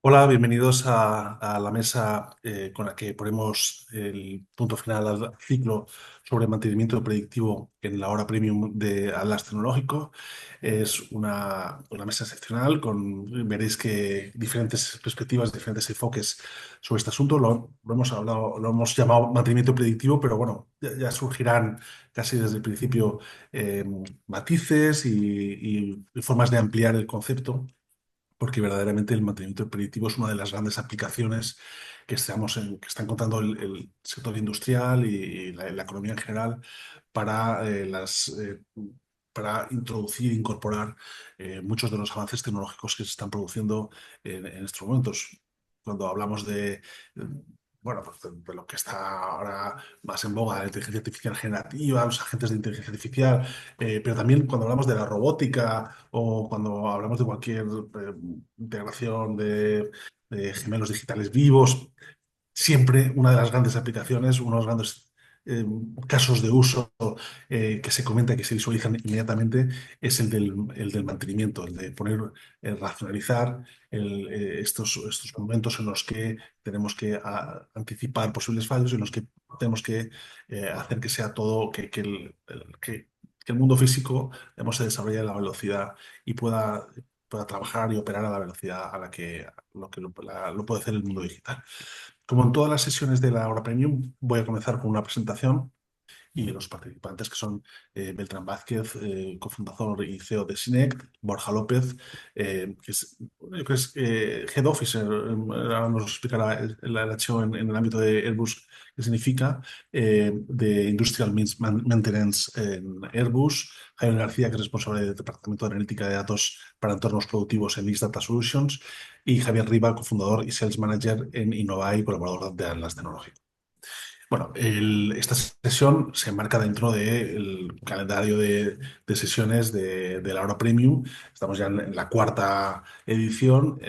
Hola, bienvenidos a la mesa con la que ponemos el punto final al ciclo sobre mantenimiento predictivo en la hora premium de Atlas Tecnológico. Es una mesa excepcional veréis que diferentes perspectivas, diferentes enfoques sobre este asunto. Lo hemos hablado, lo hemos llamado mantenimiento predictivo, pero bueno, ya surgirán casi desde el principio matices y formas de ampliar el concepto porque verdaderamente el mantenimiento predictivo es una de las grandes aplicaciones que está encontrando el sector industrial y la economía en general para, para introducir e incorporar muchos de los avances tecnológicos que se están produciendo en estos momentos. Cuando hablamos bueno, pues de lo que está ahora más en boga, la inteligencia artificial generativa, los agentes de inteligencia artificial, pero también cuando hablamos de la robótica o cuando hablamos de cualquier integración de gemelos digitales vivos, siempre una de las grandes aplicaciones, uno de los grandes eh, casos de uso que se comenta y que se visualizan inmediatamente es el del mantenimiento, el de racionalizar estos momentos en los que tenemos que anticipar posibles fallos, en los que tenemos que hacer que sea todo, que el mundo físico se desarrolle a la velocidad y pueda trabajar y operar a la velocidad a la que lo puede hacer el mundo digital. Como en todas las sesiones de la hora premium, voy a comenzar con una presentación y los participantes que son Beltrán Vázquez, cofundador y CEO de Synect, Borja López, que es Head Officer, ahora nos explicará el hecho en el ámbito de Airbus, qué significa, de Industrial Maintenance en Airbus, Javier García, que es responsable del Departamento de Analítica de Datos para Entornos Productivos en X Data Solutions, y Javier Riva, cofundador y Sales Manager en Innovai, colaborador de Atlas Tecnológico. Bueno, esta sesión se enmarca dentro del calendario de sesiones de la hora premium. Estamos ya en la cuarta edición.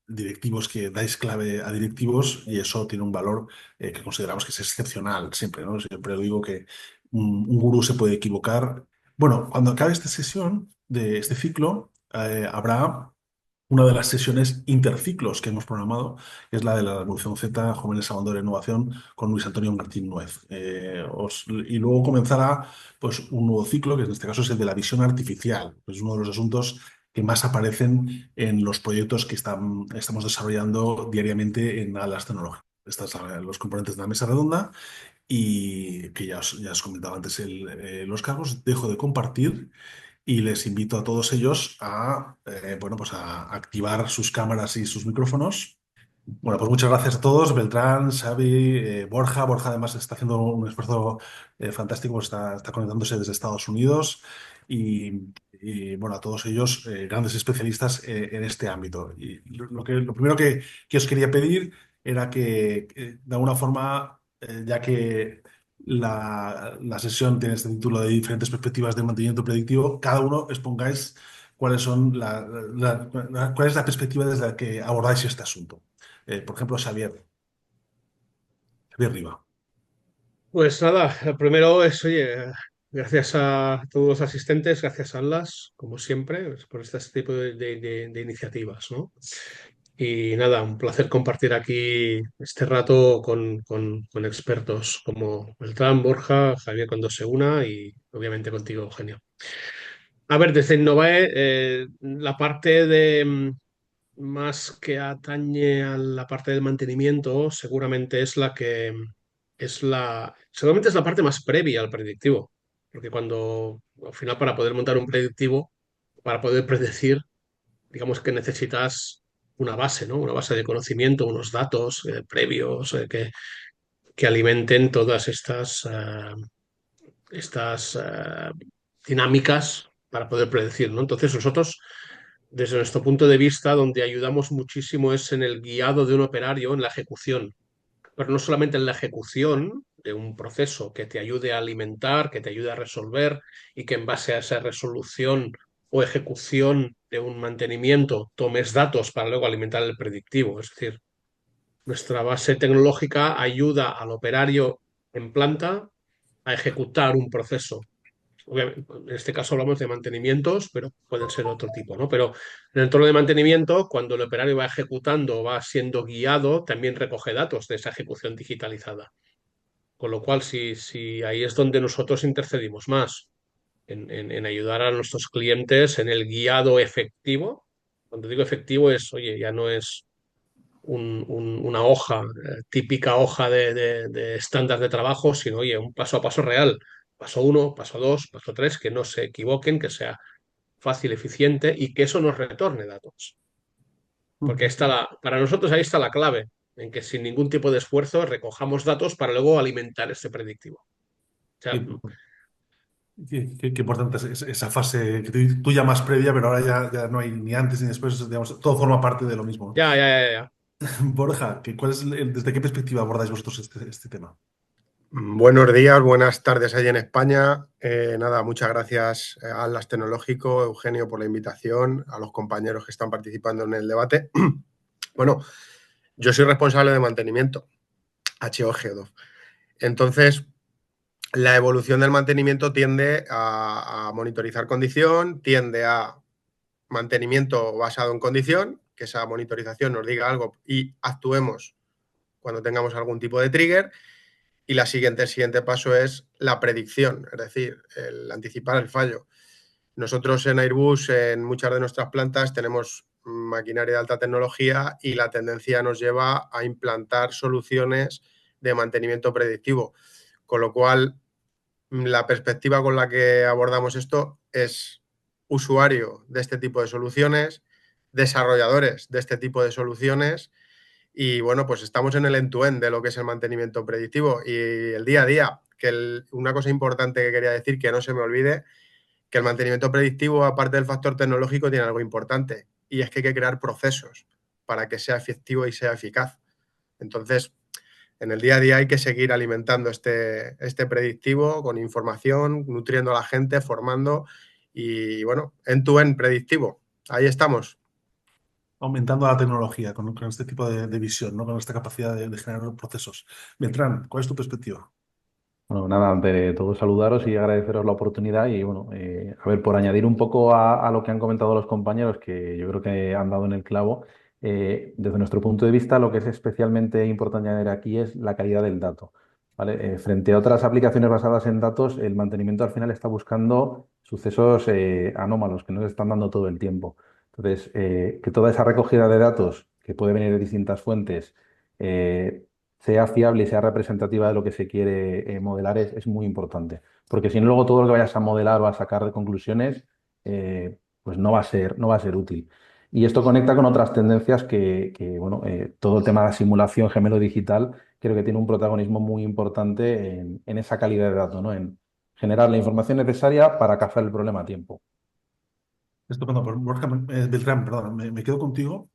Directivos que dais clave a directivos y eso tiene un valor que consideramos que es excepcional siempre, ¿no? Siempre digo que un gurú se puede equivocar. Bueno, cuando acabe esta sesión de este ciclo, habrá una de las sesiones interciclos que hemos programado, que es la de la Revolución Z, Jóvenes Hablando de la Innovación, con Luis Antonio Martín Nuez. Y luego comenzará pues, un nuevo ciclo, que en este caso es el de la visión artificial. Es uno de los asuntos que más aparecen en los proyectos que estamos desarrollando diariamente en Alas Tecnológicas. Estos son los componentes de la mesa redonda y que ya os comentaba antes los cargos. Dejo de compartir y les invito a todos ellos bueno, pues a activar sus cámaras y sus micrófonos. Bueno, pues muchas gracias a todos, Beltrán, Xavi, Borja. Borja además está haciendo un esfuerzo fantástico, pues está conectándose desde Estados Unidos bueno, a todos ellos grandes especialistas en este ámbito. Y lo primero que os quería pedir era que de alguna forma, ya que la sesión tiene este título de diferentes perspectivas de mantenimiento predictivo, cada uno expongáis cuáles son cuál es la perspectiva desde la que abordáis este asunto. Por ejemplo, Xavier Riva. Pues nada, lo primero es, oye, gracias a todos los asistentes, gracias a Atlas, como siempre, pues, por este tipo de iniciativas, ¿no? Y nada, un placer compartir aquí este rato con expertos como Beltrán, Borja, Javier cuando se una y obviamente contigo, Eugenio. A ver, desde Innovae, la parte más que atañe a la parte del mantenimiento, seguramente es la que seguramente es la parte más previa al predictivo, porque cuando al final para poder montar un predictivo, para poder predecir, digamos que necesitas una base, ¿no? Una base de conocimiento, unos datos previos que alimenten todas estas dinámicas para poder predecir, ¿no? Entonces nosotros desde nuestro punto de vista, donde ayudamos muchísimo es en el guiado de un operario, en la ejecución, pero no solamente en la ejecución de un proceso que te ayude a alimentar, que te ayude a resolver y que en base a esa resolución o ejecución de un mantenimiento tomes datos para luego alimentar el predictivo. Es decir, nuestra base tecnológica ayuda al operario en planta a ejecutar un proceso Obviamente, en este caso hablamos de mantenimientos, pero pueden ser otro tipo, ¿no? Pero en el entorno de mantenimiento, cuando el operario va ejecutando, va siendo guiado, también recoge datos de esa ejecución digitalizada. Con lo cual, si ahí es donde nosotros intercedimos más, en ayudar a nuestros clientes en el guiado efectivo. Cuando digo efectivo es, oye, ya no es una hoja, típica hoja de estándar de trabajo, sino, oye, un paso a paso real. Paso uno, paso dos, paso tres, que no se equivoquen, que sea fácil, eficiente y que eso nos retorne datos. Porque para nosotros ahí está la clave, en que sin ningún tipo de esfuerzo recojamos datos para luego alimentar este predictivo. O sea, Qué importante es esa fase que tú llamas previa, pero ahora ya no hay ni antes ni después, digamos, todo forma parte de lo mismo. ya, ya, ya, ya. Borja, ¿desde qué perspectiva abordáis vosotros este tema? Buenos días, buenas tardes allí en España. Nada, muchas gracias a Atlas Tecnológico, Eugenio, por la invitación, a los compañeros que están participando en el debate. Bueno, yo soy responsable de mantenimiento, HOG2. Entonces, la evolución del mantenimiento tiende a monitorizar condición, tiende a mantenimiento basado en condición, que esa monitorización nos diga algo y actuemos cuando tengamos algún tipo de trigger. Y el siguiente paso es la predicción, es decir, el anticipar el fallo. Nosotros en Airbus, en muchas de nuestras plantas, tenemos maquinaria de alta tecnología y la tendencia nos lleva a implantar soluciones de mantenimiento predictivo. Con lo cual, la perspectiva con la que abordamos esto es usuario de este tipo de soluciones, desarrolladores de este tipo de soluciones y bueno, pues estamos en el end-to-end de lo que es el mantenimiento predictivo y el día a día, una cosa importante que quería decir, que no se me olvide, que el mantenimiento predictivo, aparte del factor tecnológico, tiene algo importante y es que hay que crear procesos para que sea efectivo y sea eficaz. Entonces, en el día a día hay que seguir alimentando este predictivo con información, nutriendo a la gente, formando y bueno, end-to-end predictivo. Ahí estamos. Aumentando la tecnología con este tipo de visión, ¿no? Con esta capacidad de generar procesos. Beltrán, ¿cuál es tu perspectiva? Bueno, nada, ante todo saludaros y agradeceros la oportunidad y bueno, a ver, por añadir un poco a lo que han comentado los compañeros, que yo creo que han dado en el clavo, desde nuestro punto de vista lo que es especialmente importante añadir aquí es la calidad del dato, ¿vale? Frente a otras aplicaciones basadas en datos, el mantenimiento al final está buscando sucesos anómalos que no se están dando todo el tiempo. Entonces, que toda esa recogida de datos, que puede venir de distintas fuentes, sea fiable y sea representativa de lo que se quiere modelar es muy importante. Porque si no, luego todo lo que vayas a modelar o a sacar de conclusiones, pues no va a ser útil. Y esto conecta con otras tendencias bueno, todo el tema de la simulación gemelo digital creo que tiene un protagonismo muy importante en esa calidad de datos, ¿no? En generar la información necesaria para cazar el problema a tiempo. Estupendo. Pues, Borja, Beltrán, perdón, me quedo contigo.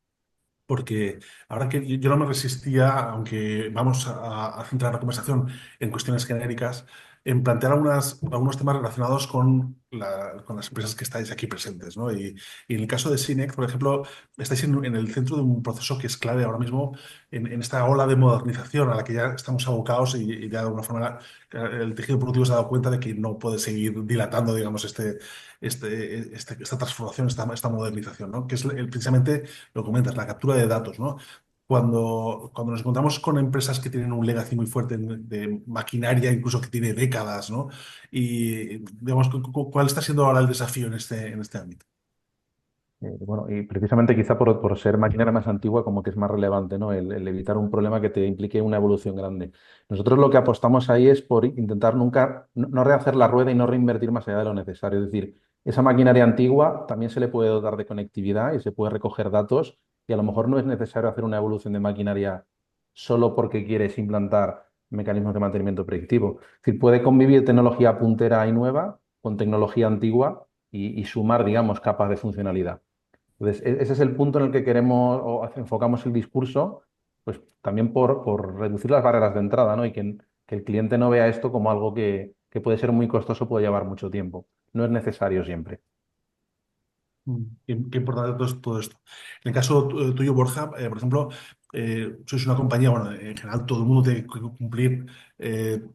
Porque ahora que yo no me resistía, aunque vamos a centrar la conversación en cuestiones genéricas, en plantear algunos temas relacionados con las empresas que estáis aquí presentes, ¿no? Y en el caso de Synec, por ejemplo, estáis en el centro de un proceso que es clave ahora mismo en esta ola de modernización a la que ya estamos abocados y ya de alguna forma el tejido productivo se ha dado cuenta de que no puede seguir dilatando, digamos, esta transformación, esta modernización, ¿no? Que es precisamente lo comentas, la captura de datos, ¿no? Cuando nos encontramos con empresas que tienen un legacy muy fuerte de maquinaria, incluso que tiene décadas, ¿no? Y, digamos, ¿cuál está siendo ahora el desafío en este ámbito? Bueno, y precisamente quizá por ser maquinaria más antigua, como que es más relevante, ¿no? El evitar un problema que te implique una evolución grande. Nosotros lo que apostamos ahí es por intentar nunca, no rehacer la rueda y no reinvertir más allá de lo necesario. Es decir, esa maquinaria antigua también se le puede dotar de conectividad y se puede recoger datos y a lo mejor no es necesario hacer una evolución de maquinaria solo porque quieres implantar mecanismos de mantenimiento predictivo. Es decir, puede convivir tecnología puntera y nueva con tecnología antigua y sumar, digamos, capas de funcionalidad. Entonces, ese es el punto en el que queremos o enfocamos el discurso, pues también por reducir las barreras de entrada, ¿no? Y que el cliente no vea esto como algo que puede ser muy costoso, puede llevar mucho tiempo. No es necesario siempre. Qué importante todo esto. En el caso tuyo, Borja, por ejemplo, sois una compañía, bueno, en general todo el mundo tiene que cumplir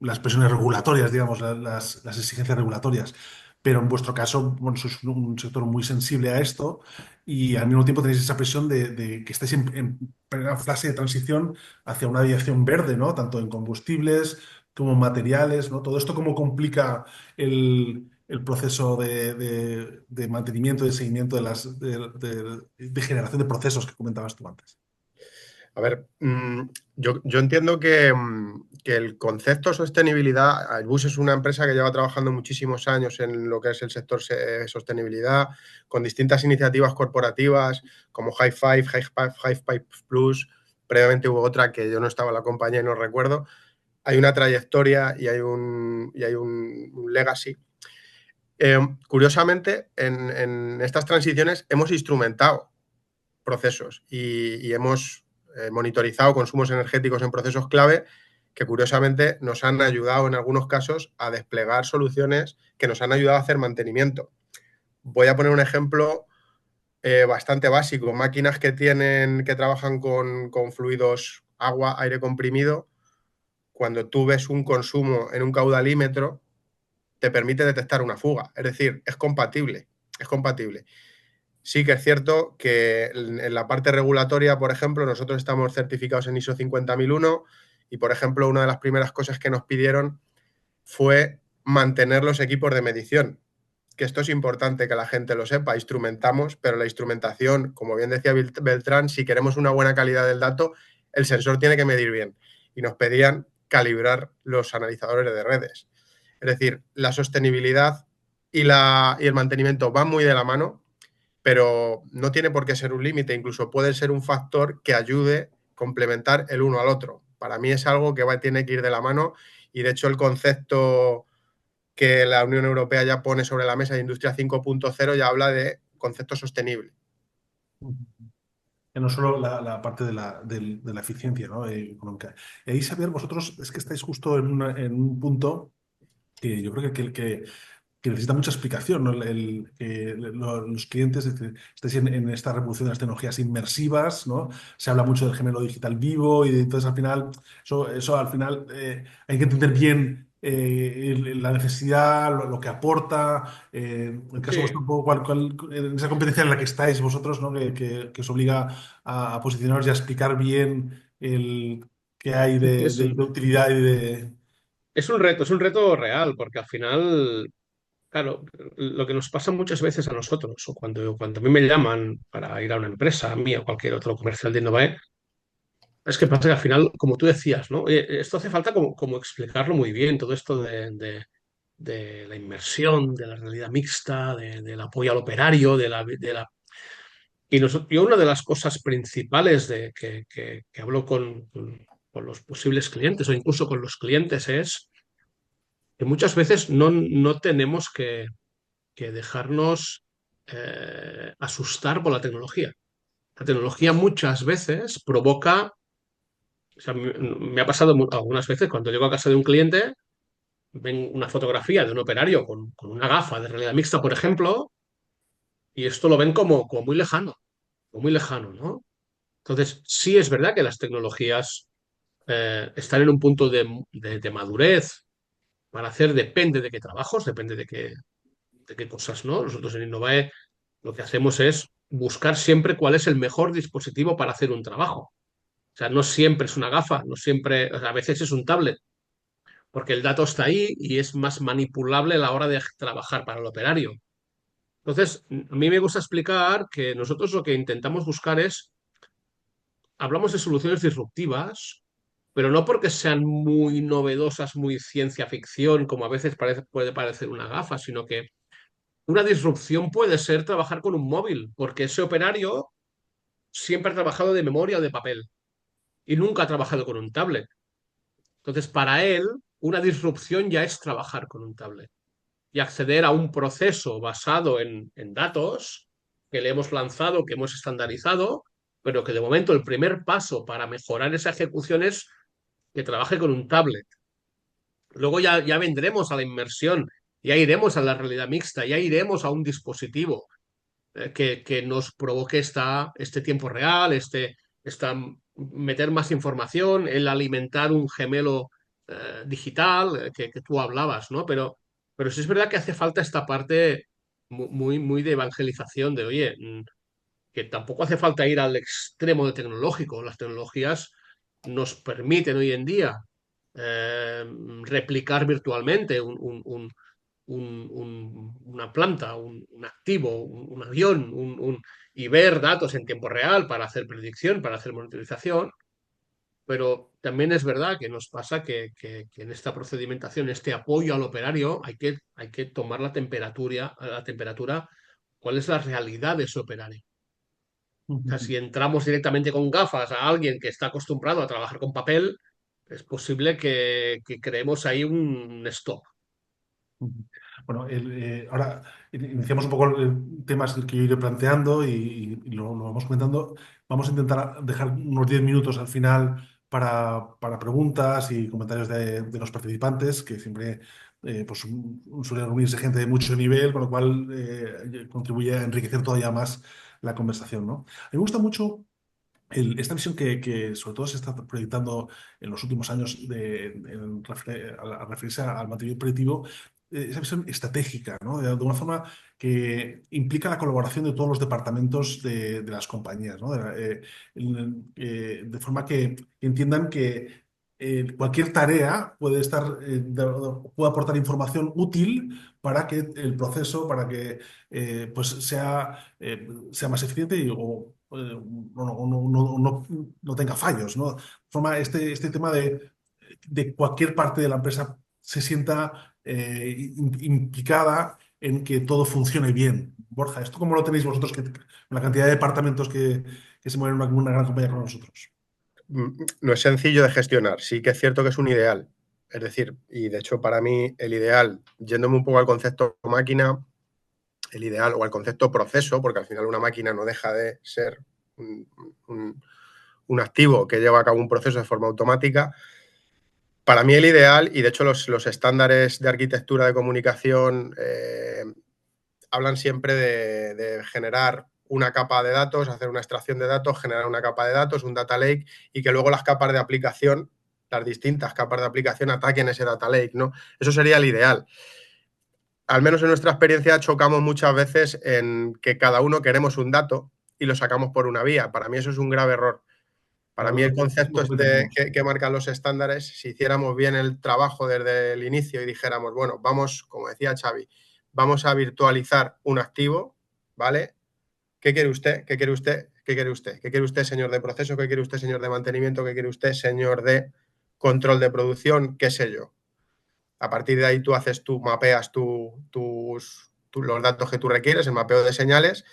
las presiones regulatorias, digamos, las exigencias regulatorias. pero en vuestro caso, bueno, sois un sector muy sensible a esto y al mismo tiempo tenéis esa presión de que estáis en plena fase de transición hacia una aviación verde, ¿no? Tanto en combustibles como en materiales, ¿no? Todo esto cómo complica el proceso de mantenimiento, de seguimiento de generación de procesos que comentabas tú antes. A ver, yo entiendo que el concepto de sostenibilidad, Airbus es una empresa que lleva trabajando muchísimos años en lo que es el sector sostenibilidad, con distintas iniciativas corporativas como High Five, High Five Plus, previamente hubo otra que yo no estaba en la compañía y no recuerdo. Hay una trayectoria y hay un legacy. Curiosamente, en estas transiciones hemos instrumentado procesos y hemos monitorizado consumos energéticos en procesos clave que curiosamente nos han ayudado en algunos casos a desplegar soluciones que nos han ayudado a hacer mantenimiento. Voy a poner un ejemplo bastante básico. Máquinas que trabajan con fluidos agua, aire comprimido, cuando tú ves un consumo en un caudalímetro, te permite detectar una fuga. Es decir, es compatible. Es compatible. Sí que es cierto que en la parte regulatoria, por ejemplo, nosotros estamos certificados en ISO 50001 y, por ejemplo, una de las primeras cosas que nos pidieron fue mantener los equipos de medición, que esto es importante que la gente lo sepa. Instrumentamos, pero la instrumentación, como bien decía Beltrán, si queremos una buena calidad del dato, el sensor tiene que medir bien. Y nos pedían calibrar los analizadores de redes. Es decir, la sostenibilidad y el mantenimiento van muy de la mano, pero no tiene por qué ser un límite, incluso puede ser un factor que ayude a complementar el uno al otro. Para mí es algo que tiene que ir de la mano y de hecho el concepto que la Unión Europea ya pone sobre la mesa de Industria 5.0 ya habla de concepto sostenible. Que no solo la parte de la eficiencia, ¿no? Económica. Y ahí, Xavier, vosotros es que estáis justo en un punto que yo creo que necesita mucha explicación, ¿no? Los clientes, es decir, estáis en esta revolución de las tecnologías inmersivas, ¿no? Se habla mucho del gemelo digital vivo y entonces al final, eso al final hay que entender bien la necesidad, lo que aporta. En el caso vuestro, Sí, un poco, en esa competencia en la que estáis vosotros, ¿no? Que os obliga a posicionaros y a explicar bien qué hay es de utilidad y de... es un reto real, porque al final, claro, lo que nos pasa muchas veces a nosotros, o cuando a mí me llaman para ir a una empresa, a mí o cualquier otro comercial de Innovae, es que pasa que al final, como tú decías, ¿no? Esto hace falta como explicarlo muy bien, todo esto de la inmersión, de la realidad mixta, del apoyo al operario, yo una de las cosas principales que hablo con los posibles clientes o incluso con los clientes es que muchas veces no tenemos que dejarnos asustar por la tecnología. La tecnología muchas veces provoca, o sea, me ha pasado algunas veces cuando llego a casa de un cliente, ven una fotografía de un operario con una gafa de realidad mixta, por ejemplo, y esto lo ven como muy lejano, ¿no? Entonces, sí es verdad que las tecnologías están en un punto de madurez para hacer, depende de qué trabajos, depende de qué cosas, ¿no? Nosotros en Innovae lo que hacemos es buscar siempre cuál es el mejor dispositivo para hacer un trabajo. O sea, no siempre es una gafa, no siempre, o sea, a veces es un tablet, porque el dato está ahí y es más manipulable a la hora de trabajar para el operario. Entonces, a mí me gusta explicar que nosotros lo que intentamos buscar es, hablamos de soluciones disruptivas, pero no porque sean muy novedosas, muy ciencia ficción, como a veces puede parecer una gafa, sino que una disrupción puede ser trabajar con un móvil, porque ese operario siempre ha trabajado de memoria o de papel y nunca ha trabajado con un tablet. Entonces, para él, una disrupción ya es trabajar con un tablet y acceder a un proceso basado en datos que le hemos lanzado, que hemos estandarizado, pero que de momento el primer paso para mejorar esa ejecución es que trabaje con un tablet. Luego ya vendremos a la inmersión, ya iremos a la realidad mixta, ya iremos a un dispositivo que nos provoque este tiempo real, meter más información, el alimentar un gemelo digital que tú hablabas, ¿no? Pero Pero sí es verdad que hace falta esta parte muy, muy de evangelización, de oye, que tampoco hace falta ir al extremo de tecnológico. Las tecnologías nos permiten hoy en día eh, replicar virtualmente una planta, un activo, un avión, y ver datos en tiempo real para hacer predicción, para hacer monitorización. Pero también es verdad que nos pasa que en esta procedimentación, este apoyo al operario, hay que tomar la temperatura, cuál es la realidad de ese operario. O sea, si entramos directamente con gafas a alguien que está acostumbrado a trabajar con papel, es posible que creemos ahí un stop. Ujú. Bueno, ahora iniciamos un poco temas que yo iré planteando y lo vamos comentando. Vamos a intentar dejar unos 10 minutos al final para preguntas y comentarios de los participantes, que siempre pues, suele reunirse gente de mucho nivel, con lo cual contribuye a enriquecer todavía más la conversación, ¿no? A mí me gusta mucho esta visión que sobre todo se está proyectando en los últimos años al referirse al mantenimiento predictivo, esa visión estratégica, ¿no? De una forma que implica la colaboración de todos los departamentos de las compañías, ¿no? De forma que entiendan que cualquier tarea puede puede aportar información útil para que el proceso, para que pues sea más eficiente no tenga fallos, ¿no? De forma, este tema de cualquier parte de la empresa se sienta implicada en que todo funcione bien. Borja, ¿esto cómo lo tenéis vosotros con la cantidad de departamentos que se mueven en una gran compañía con nosotros? No es sencillo de gestionar, sí que es cierto que es un ideal. Es decir, y de hecho para mí el ideal, yéndome un poco al concepto máquina, el ideal o al concepto proceso, porque al final una máquina no deja de ser un, un- un activo que lleva a cabo un proceso de forma automática. Para mí el ideal, y de hecho los estándares de arquitectura de comunicación hablan siempre de generar una capa de datos, hacer una extracción de datos, generar una capa de datos, un data lake, y que luego las capas de aplicación, las distintas capas de aplicación ataquen ese data lake, ¿no? Eso sería el ideal. Al menos en nuestra experiencia chocamos muchas veces en que cada uno queremos un dato y lo sacamos por una vía. Para mí eso es un grave error. Para mí el concepto Lo comentamos. que marcan los estándares, si hiciéramos bien el trabajo desde el inicio y dijéramos, bueno, vamos, como decía Xavi, vamos a virtualizar un activo, ¿vale? ¿Qué quiere usted? ¿Qué quiere usted? ¿Qué quiere usted? ¿Qué quiere usted, señor de proceso? ¿Qué quiere usted, señor de mantenimiento? ¿Qué quiere usted, señor de control de producción? ¿Qué sé yo? A partir de ahí tú haces, tú mapeas los datos que tú requieres, el mapeo de señales,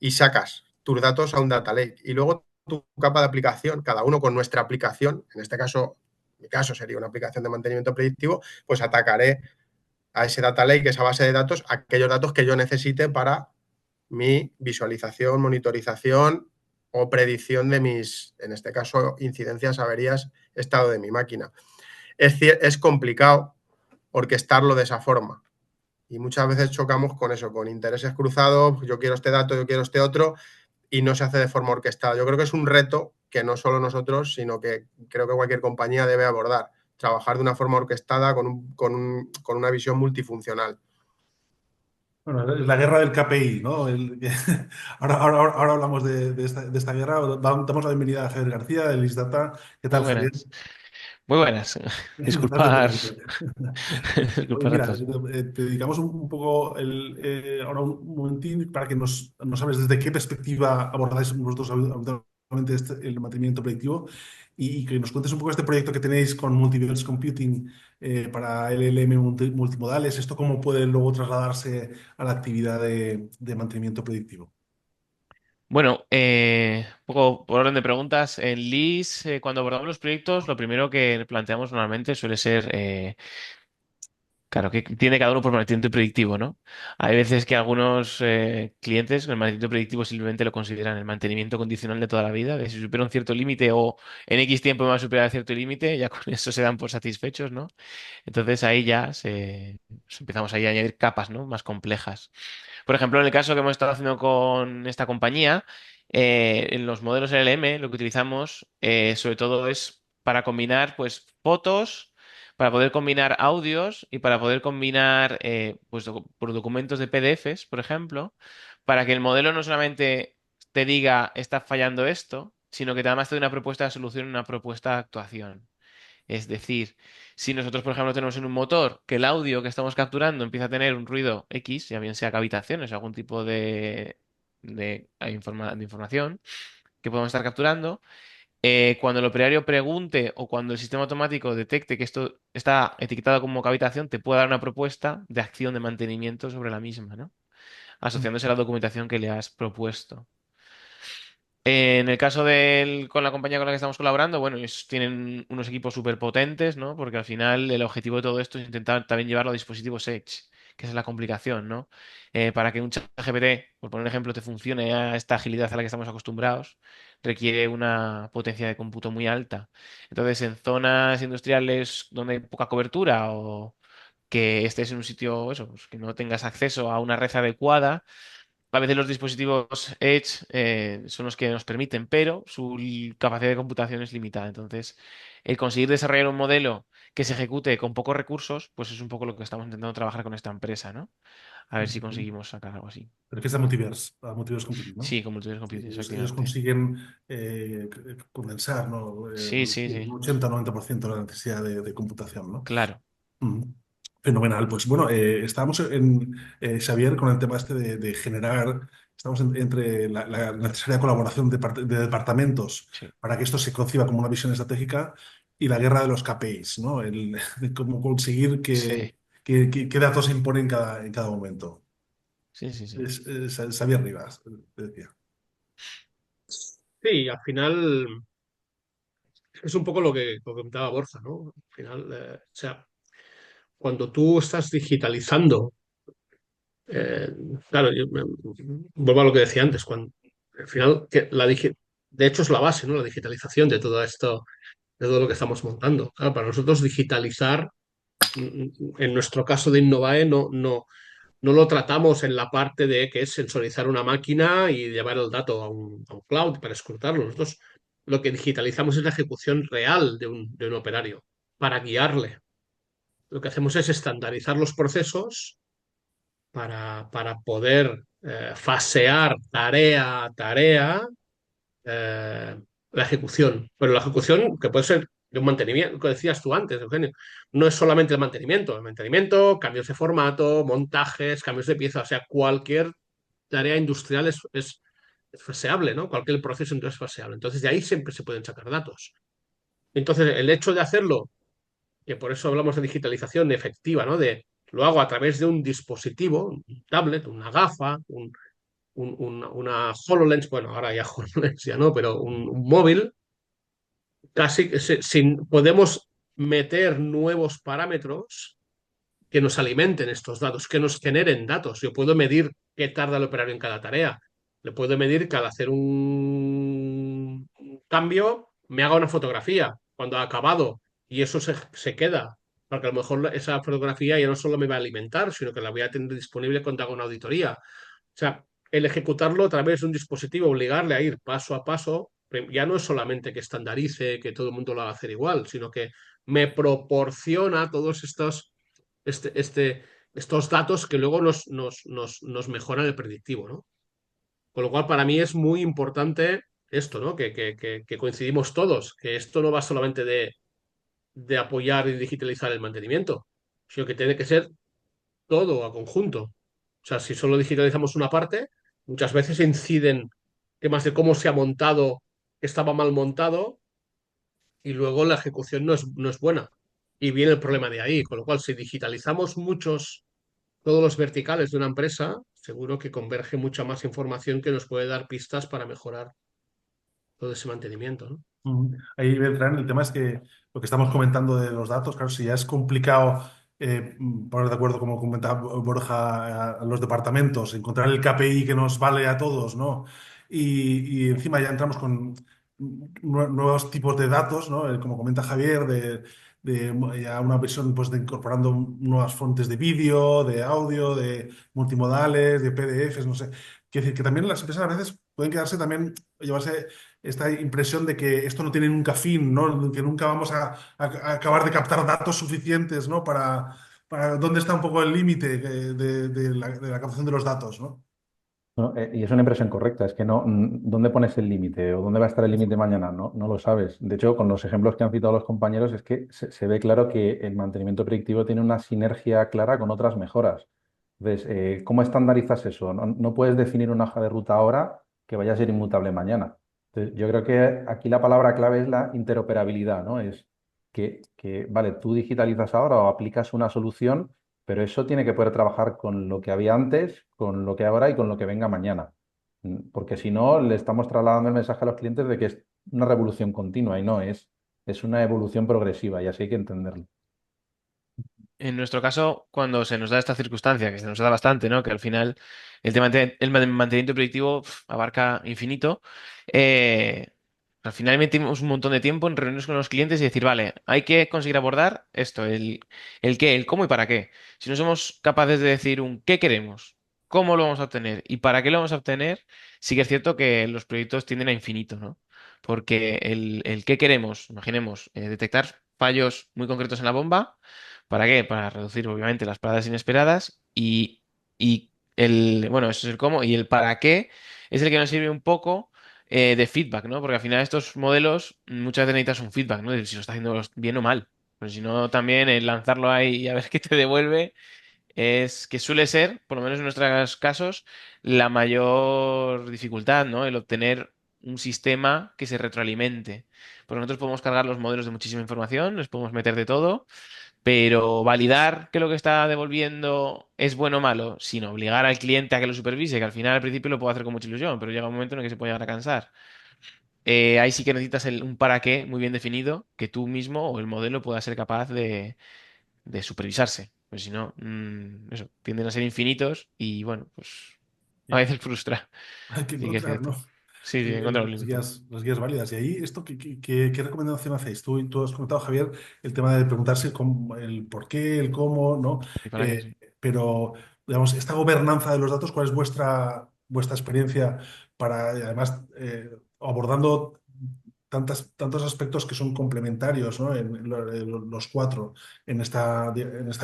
y sacas tus datos a un data lake. Y luego tu capa de aplicación, cada uno con nuestra aplicación, en este caso, mi caso sería una aplicación de mantenimiento predictivo, pues atacaré a ese data lake, esa base de datos, aquellos datos que yo necesite para mi visualización, monitorización o predicción de mis, en este caso, incidencias, averías, estado de mi máquina. Es complicado orquestarlo de esa forma. Y muchas veces chocamos con eso, con intereses cruzados, yo quiero este dato, yo quiero este otro, y no se hace de forma orquestada. Yo creo que es un reto que no solo nosotros, sino que creo que cualquier compañía debe abordar, trabajar de una forma orquestada con una visión multifuncional. Bueno, es la guerra del KPI, ¿no? Ahora hablamos de esta guerra. Damos la bienvenida a Javier García, de LISDATA. ¿Qué Muy tal, Javier? buenas, muy buenas. Estás de Disculpar, técnico. Oye, disculpar a mira, todos. te dedicamos un poco ahora un momentín para que nos hables desde qué perspectiva abordáis vosotros habitualmente el mantenimiento predictivo y que nos cuentes un poco este proyecto que tenéis con Multiverse Computing para LLM multimodales. ¿Esto cómo puede luego trasladarse a la actividad de mantenimiento predictivo? Bueno, un poco por orden de preguntas. En LIS, cuando abordamos los proyectos, lo primero que planteamos normalmente suele ser, claro, que tiene cada uno por mantenimiento predictivo, ¿no? Hay veces que algunos clientes el mantenimiento predictivo simplemente lo consideran el mantenimiento condicional de toda la vida, de si supera un cierto límite o en X tiempo me va a superar cierto límite, ya con eso se dan por satisfechos, ¿no? Entonces ahí ya empezamos ahí a añadir capas, ¿no? Más complejas. Por ejemplo, en el caso que hemos estado haciendo con esta compañía, en los modelos LLM lo que utilizamos sobre todo es para combinar pues fotos, para poder combinar audios y para poder combinar pues, por documentos de PDFs, por ejemplo, para que el modelo no solamente te diga está fallando esto, sino que además te dé una propuesta de solución y una propuesta de actuación. Es decir, si nosotros, por ejemplo, tenemos en un motor que el audio que estamos capturando empieza a tener un ruido X, ya bien sea cavitaciones o algún tipo de información que podemos estar capturando, cuando el operario pregunte o cuando el sistema automático detecte que esto está etiquetado como cavitación, te puede dar una propuesta de acción de mantenimiento sobre la misma, ¿no? Asociándose a la documentación que le has propuesto. En el caso con la compañía con la que estamos colaborando, bueno, ellos tienen unos equipos súper potentes, ¿no? Porque al final el objetivo de todo esto es intentar también llevarlo a dispositivos Edge, que esa es la complicación, ¿no? Para que un ChatGPT, por poner un ejemplo, te funcione a esta agilidad a la que estamos acostumbrados, requiere una potencia de cómputo muy alta. Entonces, en zonas industriales donde hay poca cobertura o que estés en un sitio, eso, pues, que no tengas acceso a una red adecuada, a veces los dispositivos Edge son los que nos permiten, pero su capacidad de computación es limitada. Entonces, el conseguir desarrollar un modelo que se ejecute con pocos recursos, pues es un poco lo que estamos intentando trabajar con esta empresa, ¿no? A ver si conseguimos sacar algo así. Pero que es a Multiverse Computing, ¿no? Sí, con Multiverse Computing, Ellos efectivamente. consiguen condensar, ¿no? Sí, sí, Un sí. 80-90% de la necesidad de computación, ¿no? Claro. Mm. Fenomenal. Pues bueno, estábamos Xavier, con el tema este de generar, estamos entre la necesaria colaboración de departamentos Sí. para que esto se conciba como una visión estratégica y la guerra de los KPIs, ¿no? De cómo conseguir Sí, qué datos se imponen en cada momento. sí, sí, sí. Xavier Rivas, te decía. Sí, al final es un poco lo que comentaba Borja, ¿no? Al final, o sea, cuando tú estás digitalizando, eh, claro, vuelvo a lo que decía antes, cuando al final de hecho es la base, ¿no? La digitalización de todo esto, de todo lo que estamos montando. Claro, para nosotros digitalizar, en nuestro caso de Innovae, no lo tratamos en la parte de que es sensorizar una máquina y llevar el dato a un cloud para escrutarlo. Nosotros lo que digitalizamos es la ejecución real de un operario para guiarle. Lo que hacemos es estandarizar los procesos para poder fasear tarea a tarea la ejecución. Pero la ejecución que puede ser de un mantenimiento, que decías tú antes, Eugenio, no es solamente el mantenimiento, cambios de formato, montajes, cambios de pieza, o sea, cualquier tarea industrial es faseable, ¿no? Cualquier proceso entonces es faseable. Entonces de ahí siempre se pueden sacar datos. Entonces el hecho de hacerlo, que por eso hablamos de digitalización efectiva, ¿no? Lo hago a través de un dispositivo, un tablet, una gafa, una HoloLens, bueno, ahora ya HoloLens ya no, pero un móvil, casi que podemos meter nuevos parámetros que nos alimenten estos datos, que nos generen datos. Yo puedo medir qué tarda el operario en cada tarea. Le puedo medir que al hacer un cambio me haga una fotografía cuando ha acabado y eso se queda. Porque a lo mejor esa fotografía ya no solo me va a alimentar, sino que la voy a tener disponible cuando haga una auditoría. O sea, el ejecutarlo a través de un dispositivo, obligarle a ir paso a paso, ya no es solamente que estandarice, que todo el mundo lo va a hacer igual, sino que me proporciona todos este, este, estos datos que luego nos mejoran el predictivo, ¿no? Con lo cual, para mí es muy importante esto, ¿no? Que coincidimos todos, que esto no va solamente de apoyar y digitalizar el mantenimiento, sino que tiene que ser todo a conjunto. O sea, si solo digitalizamos una parte, muchas veces inciden temas de cómo se ha montado, que estaba mal montado, y luego la ejecución no es buena. Y viene el problema de ahí. Con lo cual, si digitalizamos todos los verticales de una empresa, seguro que converge mucha más información que nos puede dar pistas para mejorar todo ese mantenimiento, ¿no? Ahí, Beltrán, el tema es que lo que estamos comentando de los datos, claro, si ya es complicado poner de acuerdo, como comentaba Borja, a los departamentos, encontrar el KPI que nos vale a todos, ¿no? Y encima ya entramos con nuevos tipos de datos, ¿no? Como comenta Javier, de ya una versión pues, de incorporando nuevas fuentes de vídeo, de audio, de multimodales, de PDFs, no sé. Quiero decir que también las empresas a veces pueden quedarse también, llevarse esta impresión de que esto no tiene nunca fin, ¿no? Que nunca vamos a acabar de captar datos suficientes, ¿no? Para dónde está un poco el límite de la captación de los datos, ¿no? No, y es una impresión correcta, es que no, ¿dónde pones el límite o dónde va a estar el límite mañana? No, no lo sabes. De hecho, con los ejemplos que han citado los compañeros, es que se ve claro que el mantenimiento predictivo tiene una sinergia clara con otras mejoras. Entonces, ¿cómo estandarizas eso? No, no puedes definir una hoja de ruta ahora que vaya a ser inmutable mañana. Entonces, yo creo que aquí la palabra clave es la interoperabilidad, ¿no? Es vale, tú digitalizas ahora o aplicas una solución, pero eso tiene que poder trabajar con lo que había antes, con lo que hay ahora y con lo que venga mañana. Porque si no, le estamos trasladando el mensaje a los clientes de que es una revolución continua y no es una evolución progresiva y así hay que entenderlo. En nuestro caso, cuando se nos da esta circunstancia, que se nos da bastante, ¿no? Que al final el mantenimiento predictivo abarca infinito, eh, al final metimos un montón de tiempo en reunirnos con los clientes y decir, vale, hay que conseguir abordar esto, el qué, el cómo y para qué. Si no somos capaces de decir un qué queremos, cómo lo vamos a obtener y para qué lo vamos a obtener, sí que es cierto que los proyectos tienden a infinito, ¿no? Porque el qué queremos, imaginemos, detectar fallos muy concretos en la bomba. ¿Para qué? Para reducir, obviamente, las paradas inesperadas bueno, eso es el cómo, y el para qué es el que nos sirve un poco de feedback, ¿no? Porque al final estos modelos muchas veces necesitas un feedback, ¿no? De si lo está haciendo bien o mal. Pero si no, también el lanzarlo ahí y a ver qué te devuelve es que suele ser, por lo menos en nuestros casos, la mayor dificultad, ¿no? El obtener un sistema que se retroalimente. Porque nosotros podemos cargar los modelos de muchísima información, les podemos meter de todo, pero validar que lo que está devolviendo es bueno o malo, sin obligar al cliente a que lo supervise, que al final al principio lo puede hacer con mucha ilusión, pero llega un momento en el que se puede llegar a cansar. Ahí sí que necesitas un para qué muy bien definido, que tú mismo o el modelo pueda ser capaz de supervisarse. Pues si no, eso, tienden a ser infinitos y bueno, pues a Ya. veces frustra. Hay que Sí que es encontrar, cierto. ¿no? Sí, sí, encontrar un Las límite. guías válidas. Y ahí, esto, ¿qué recomendación hacéis? Tú has comentado, Javier, el tema de preguntarse el por qué, el cómo, ¿no? ¿Y para qué? Sí. Pero, digamos, esta gobernanza de los datos, ¿cuál es vuestra experiencia para, además, abordando tantos aspectos que son complementarios, ¿no? En los cuatro, en esta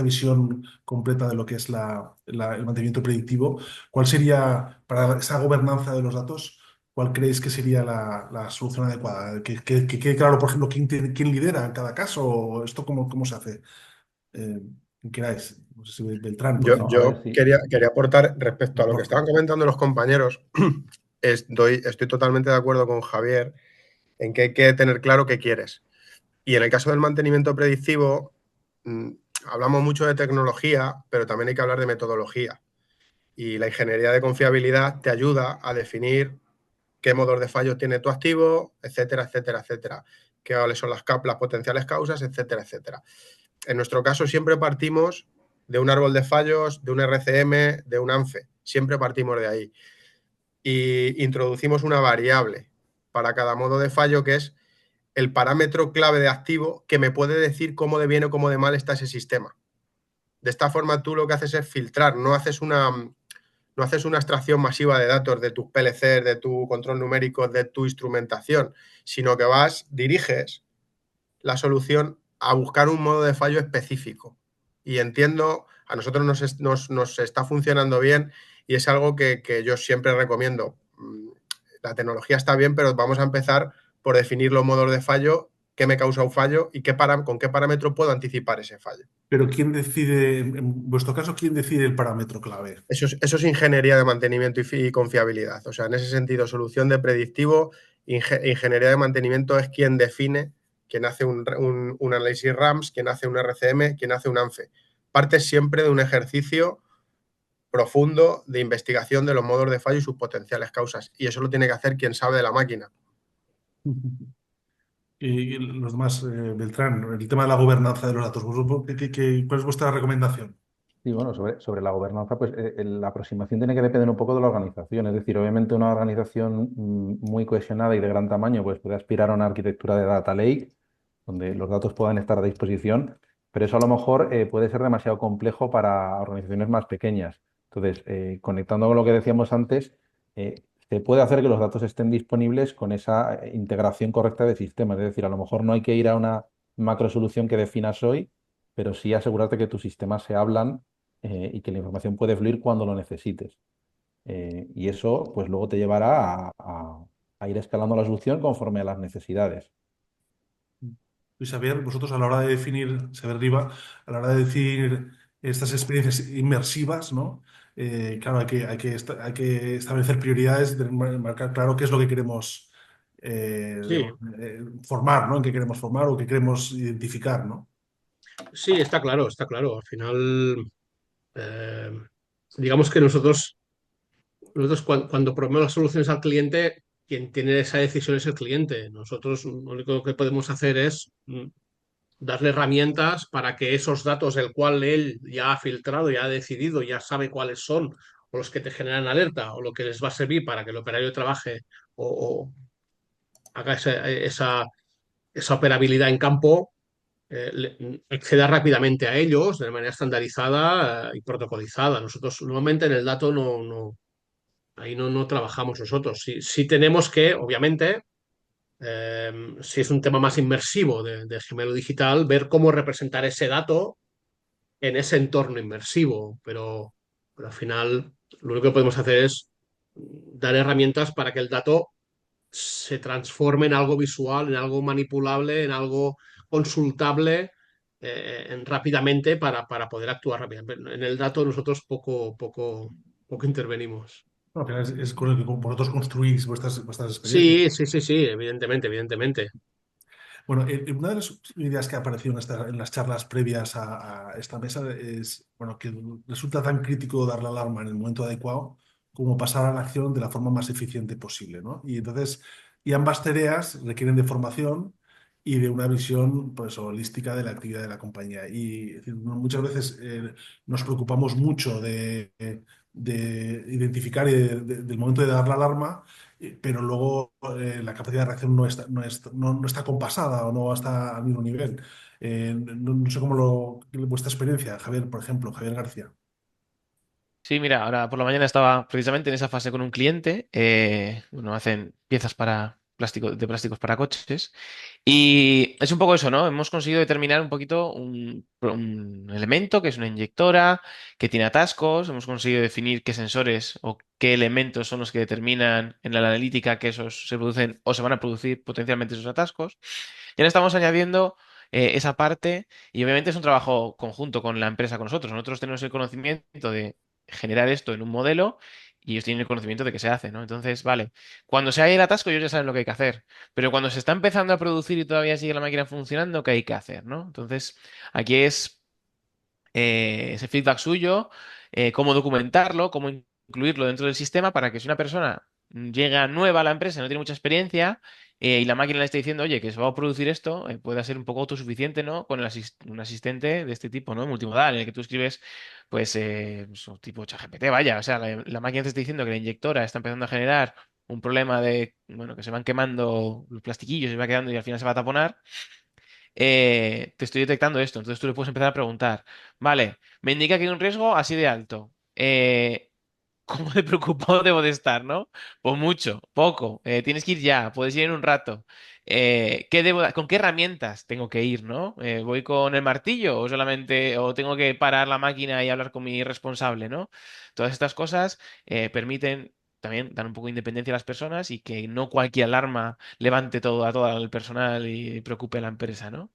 visión completa de lo que es el mantenimiento predictivo? ¿Cuál sería, para esa gobernanza de los datos, cuál creéis que sería la solución adecuada? Que quede claro, por ejemplo, quién lidera en cada caso, o esto cómo se hace. Quien queráis. No sé si Beltrán, por Yo, No, a ejemplo. ver yo si. quería aportar respecto a lo que Borja. estaban comentando los compañeros, estoy totalmente de acuerdo con Javier en que hay que tener claro qué quieres. Y en el caso del mantenimiento predictivo, mm, hablamos mucho de tecnología, pero también hay que hablar de metodología. Y la ingeniería de confiabilidad te ayuda a definir qué modos de fallo tiene tu activo, etcétera, etcétera, etcétera. Cuáles son las potenciales causas, etcétera, etcétera. En nuestro caso siempre partimos de un árbol de fallos, de un RCM, de un ANFE. Siempre partimos de ahí. Y introducimos una variable para cada modo de fallo que es el parámetro clave de activo que me puede decir cómo de bien o cómo de mal está ese sistema. De esta forma tú lo que haces es filtrar, no haces una extracción masiva de datos de tus PLCs, de tu control numérico, de tu instrumentación, sino que diriges la solución a buscar un modo de fallo específico. Y entiendo, a nosotros nos está funcionando bien y es algo que yo siempre recomiendo. La tecnología está bien, pero vamos a empezar por definir los modos de fallo, qué me causa un fallo y con qué parámetro puedo anticipar ese fallo. Pero ¿quién decide, en vuestro caso, quién decide el parámetro clave? Eso es ingeniería de mantenimiento y confiabilidad. O sea, en ese sentido, solución de predictivo, ingeniería de mantenimiento es quien define, quien hace un análisis RAMS, quien hace un RCM, quien hace un ANFE. Parte siempre de un ejercicio profundo de investigación de los modos de fallo y sus potenciales causas. Y eso lo tiene que hacer quien sabe de la máquina. Y los demás, Beltrán, el tema de la gobernanza de los datos. ¿Cuál es vuestra recomendación? Sí, bueno, sobre la gobernanza, pues la aproximación tiene que depender un poco de la organización. Es decir, obviamente una organización muy cohesionada y de gran tamaño, pues puede aspirar a una arquitectura de data lake, donde los datos puedan estar a disposición, pero eso a lo mejor puede ser demasiado complejo para organizaciones más pequeñas. Entonces, conectando con lo que decíamos antes, se puede hacer que los datos estén disponibles con esa integración correcta de sistemas. Es decir, a lo mejor no hay que ir a una macro solución que definas hoy, pero sí asegurarte que tus sistemas se hablan y que la información puede fluir cuando lo necesites. Y eso, pues luego te llevará a ir escalando la solución conforme a las necesidades. Y Xavier, vosotros a la hora de definir, Xavier Riva, a la hora de definir estas experiencias inmersivas, ¿no? Claro, hay que establecer prioridades, marcar claro qué es lo que queremos Sí, formar, ¿no? En qué queremos formar o qué queremos identificar, ¿no? sí, está claro, está claro. Al final, eh, digamos que nosotros cuando proveemos las soluciones al cliente, quien tiene esa decisión es el cliente. Nosotros lo único que podemos hacer es darle herramientas para que esos datos, el cual él ya ha filtrado, ya ha decidido, ya sabe cuáles son, o los que te generan alerta, o lo que les va a servir para que el operario trabaje o haga esa operabilidad en campo, acceda rápidamente a ellos de manera estandarizada y protocolizada. Nosotros normalmente en el dato ahí no trabajamos nosotros. Sí, sí tenemos que, obviamente, si es un tema más inmersivo de gemelo digital, ver cómo representar ese dato en ese entorno inmersivo, pero al final lo único que podemos hacer es dar herramientas para que el dato se transforme en algo visual, en algo manipulable, en algo consultable rápidamente para poder actuar rápidamente. En el dato nosotros poco intervenimos. Bueno, al final es con el que vosotros construís vuestras experiencias. Sí, sí, sí, sí, evidentemente, evidentemente. Bueno, una de las ideas que ha aparecido en las charlas previas a esta mesa es, bueno, que resulta tan crítico dar la alarma en el momento adecuado como pasar a la acción de la forma más eficiente posible, ¿no? Y entonces, y ambas tareas requieren de formación y de una visión, pues, holística de la actividad de la compañía. Y es decir, muchas veces nos preocupamos mucho de identificar y del momento de dar la alarma, pero luego la capacidad de reacción no está compasada o no está al mismo nivel. No sé vuestra experiencia, Javier, por ejemplo, Javier García. Sí, mira, ahora por la mañana estaba precisamente en esa fase con un cliente. Bueno, hacen piezas de plásticos para coches. Y es un poco eso, ¿no? Hemos conseguido determinar un poquito un elemento que es una inyectora, que tiene atascos. Hemos conseguido definir qué sensores o qué elementos son los que determinan en la analítica que esos se producen o se van a producir potencialmente esos atascos. Y ahora estamos añadiendo esa parte y obviamente es un trabajo conjunto con la empresa, con nosotros. Nosotros tenemos el conocimiento de generar esto en un modelo y ellos tienen el conocimiento de qué se hace, ¿no? Entonces, vale, cuando se haya el atasco ellos ya saben lo que hay que hacer, pero cuando se está empezando a producir y todavía sigue la máquina funcionando, ¿qué hay que hacer, ¿no? Entonces, aquí es ese feedback suyo, cómo documentarlo, cómo incluirlo dentro del sistema para que si una persona llega nueva a la empresa, no tiene mucha experiencia, y la máquina le está diciendo, oye, que se va a producir esto, pueda ser un poco autosuficiente, ¿no? Con un asistente de este tipo, ¿no? Multimodal, en el que tú escribes, pues, tipo ChatGPT, vaya, o sea, la máquina te está diciendo que la inyectora está empezando a generar un problema de, bueno, que se van quemando los plastiquillos, se va quedando y al final se va a taponar, te estoy detectando esto. Entonces tú le puedes empezar a preguntar, vale, me indica que hay un riesgo así de alto. ¿Cómo de preocupado debo de estar, no? Pues mucho, poco. Tienes que ir ya, puedes ir en un rato. ¿Con qué herramientas tengo que ir, no? ¿Voy con el martillo o solamente, o tengo que parar la máquina y hablar con mi responsable, ¿no? Todas estas cosas permiten también dar un poco de independencia a las personas y que no cualquier alarma levante todo el personal y preocupe a la empresa, ¿no?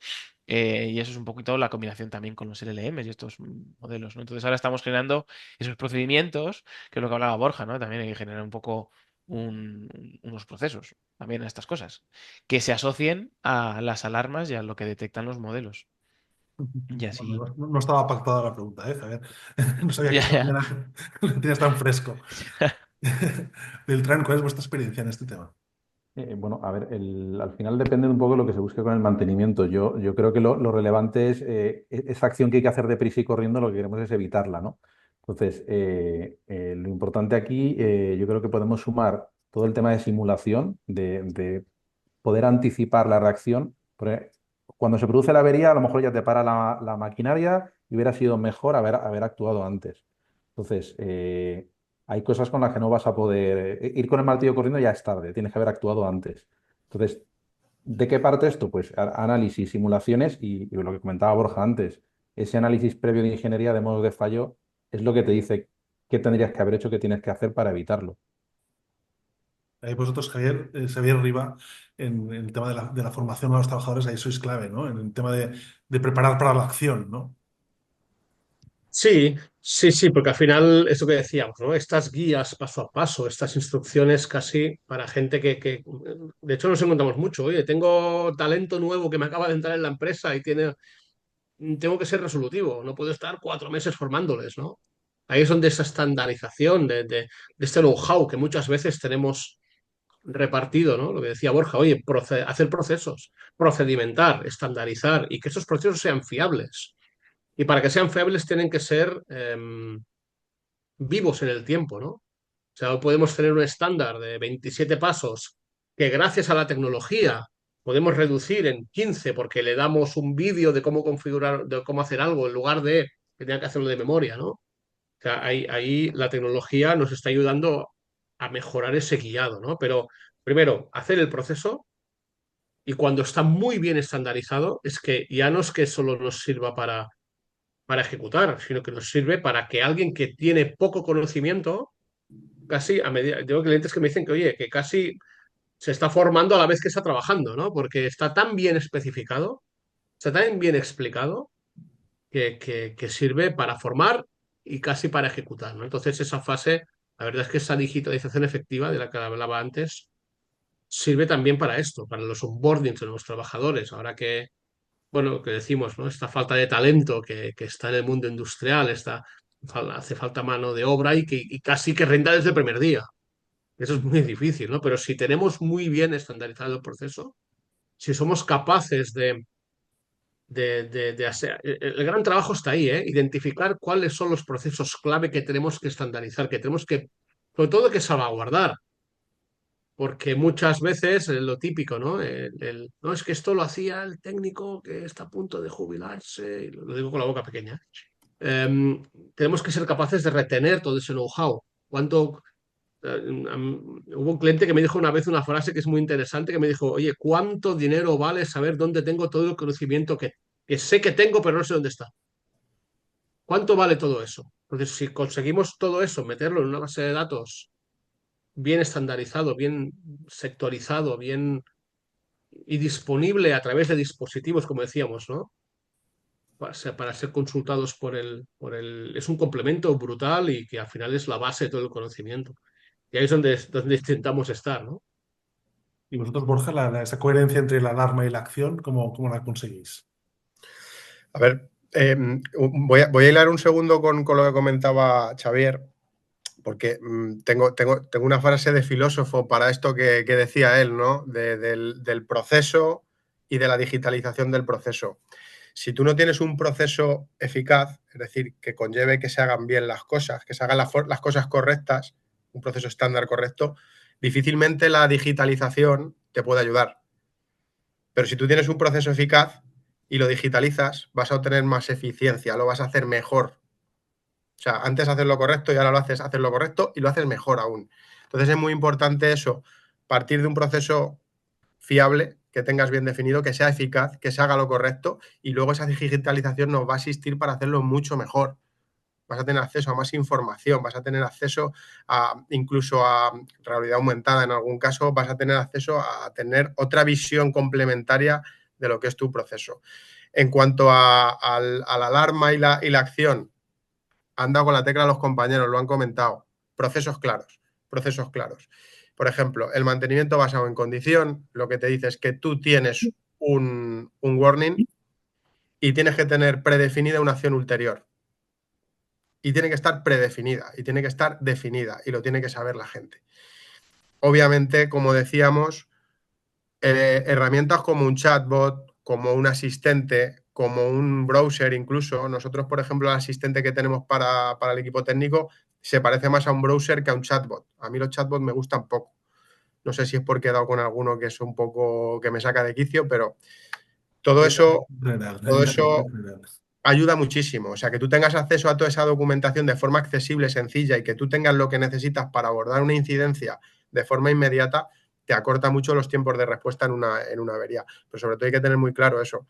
Y eso es un poquito la combinación también con los LLMs y estos modelos, ¿no? Entonces ahora estamos generando esos procedimientos, que es lo que hablaba Borja, ¿no? También hay que generar un poco unos procesos también a estas cosas, que se asocien a las alarmas y a lo que detectan los modelos. Y así. Bueno, no estaba pactada la pregunta, Javier. No sabía que Ya, esta ya. mañana lo tenías tan fresco. Beltrán, ¿cuál es vuestra experiencia en este tema? Bueno, a ver, al final depende un poco de lo que se busque con el mantenimiento. Yo creo que lo relevante es esa acción que hay que hacer deprisa y corriendo, lo que queremos es evitarla, ¿no? Entonces, lo importante aquí, yo creo que podemos sumar todo el tema de simulación, de poder anticipar la reacción. Porque cuando se produce la avería, a lo mejor ya te para la maquinaria y hubiera sido mejor haber actuado antes. Entonces, hay cosas con las que no vas a poder ir con el martillo corriendo, ya es tarde, tienes que haber actuado antes. Entonces, ¿de qué parte esto? Pues análisis, simulaciones y lo que comentaba Borja antes, ese análisis previo de ingeniería de modos de fallo es lo que te dice qué tendrías que haber hecho, qué tienes que hacer para evitarlo. Ahí vosotros, Javier, Xavier Riva, en el tema de la formación a los trabajadores, ahí sois clave, ¿no? En el tema de preparar para la acción, ¿no? Sí, sí, sí, porque al final, eso que decíamos, ¿no? Estas guías paso a paso, estas instrucciones casi para gente de hecho nos encontramos mucho. Oye, tengo talento nuevo que me acaba de entrar en la empresa y tengo que ser resolutivo, no puedo estar 4 meses formándoles, ¿no? Ahí es donde esa estandarización de este know-how que muchas veces tenemos repartido, ¿no? Lo que decía Borja, oye, hacer procesos, procedimentar, estandarizar y que esos procesos sean fiables. Y para que sean fiables tienen que ser vivos en el tiempo, ¿no? O sea, no podemos tener un estándar de 27 pasos que gracias a la tecnología podemos reducir en 15 porque le damos un vídeo de cómo configurar, de cómo hacer algo en lugar de que tenga que hacerlo de memoria, ¿no? O sea, ahí la tecnología nos está ayudando a mejorar ese guiado, ¿no? Pero primero, hacer el proceso y cuando está muy bien estandarizado, es que ya no es que solo nos sirva para ejecutar, sino que nos sirve para que alguien que tiene poco conocimiento, casi a medida, tengo clientes que me dicen que, oye, que casi se está formando a la vez que está trabajando, ¿no? Porque está tan bien especificado, está tan bien explicado que sirve para formar y casi para ejecutar, ¿no? Entonces esa fase, la verdad es que esa digitalización efectiva de la que hablaba antes, sirve también para esto, para los onboardings de los trabajadores. Ahora que, bueno, que decimos, ¿no? Esta falta de talento que está en el mundo industrial, hace falta mano de obra y casi que renta desde el primer día. Eso es muy difícil, ¿no? Pero si tenemos muy bien estandarizado el proceso, si somos capaces de hacer... El gran trabajo está ahí, ¿eh? Identificar cuáles son los procesos clave que tenemos que estandarizar, que tenemos que, sobre todo, que salvaguardar. Porque muchas veces lo típico, ¿no? No es que esto lo hacía el técnico que está a punto de jubilarse, y lo digo con la boca pequeña. Tenemos que ser capaces de retener todo ese know-how. Hubo un cliente que me dijo una vez una frase que es muy interesante, que me dijo, oye, ¿cuánto dinero vale saber dónde tengo todo el conocimiento que sé que tengo, pero no sé dónde está? ¿Cuánto vale todo eso? Entonces, si conseguimos todo eso, meterlo en una base de datos bien estandarizado, bien sectorizado, bien y disponible a través de dispositivos, como decíamos, ¿no? Para ser consultados Es un complemento brutal y que al final es la base de todo el conocimiento. Y ahí es donde intentamos estar, ¿no? Y vosotros, Borja, esa coherencia entre la alarma y la acción, ¿cómo la conseguís? A ver, voy a hilar un segundo con lo que comentaba Xavier, porque tengo una frase de filósofo para esto que decía él, ¿no? Del proceso y de la digitalización del proceso. Si tú no tienes un proceso eficaz, es decir, que conlleve que se hagan bien las cosas, que se hagan las cosas correctas, un proceso estándar correcto, difícilmente la digitalización te puede ayudar. Pero si tú tienes un proceso eficaz y lo digitalizas, vas a obtener más eficiencia, lo vas a hacer mejor. O sea, antes haces lo correcto y ahora haces lo correcto y lo haces mejor aún. Entonces es muy importante eso, partir de un proceso fiable, que tengas bien definido, que sea eficaz, que se haga lo correcto y luego esa digitalización nos va a asistir para hacerlo mucho mejor. Vas a tener acceso a más información, vas a tener acceso incluso a realidad aumentada en algún caso, vas a tener acceso a tener otra visión complementaria de lo que es tu proceso. En cuanto a la alarma y la acción, han dado con la tecla los compañeros, lo han comentado. Procesos claros, procesos claros. Por ejemplo, el mantenimiento basado en condición, lo que te dice es que tú tienes un warning y tienes que tener predefinida una acción ulterior. Y tiene que estar predefinida y tiene que estar definida y lo tiene que saber la gente. Obviamente, como decíamos, herramientas como un chatbot, como un asistente, como un browser incluso. Nosotros, por ejemplo, el asistente que tenemos para el equipo técnico se parece más a un browser que a un chatbot. A mí los chatbots me gustan poco. No sé si es porque he dado con alguno que es un poco que me saca de quicio, pero todo eso ayuda muchísimo. O sea, que tú tengas acceso a toda esa documentación de forma accesible, sencilla y que tú tengas lo que necesitas para abordar una incidencia de forma inmediata, te acorta mucho los tiempos de respuesta en una avería. Pero sobre todo hay que tener muy claro eso.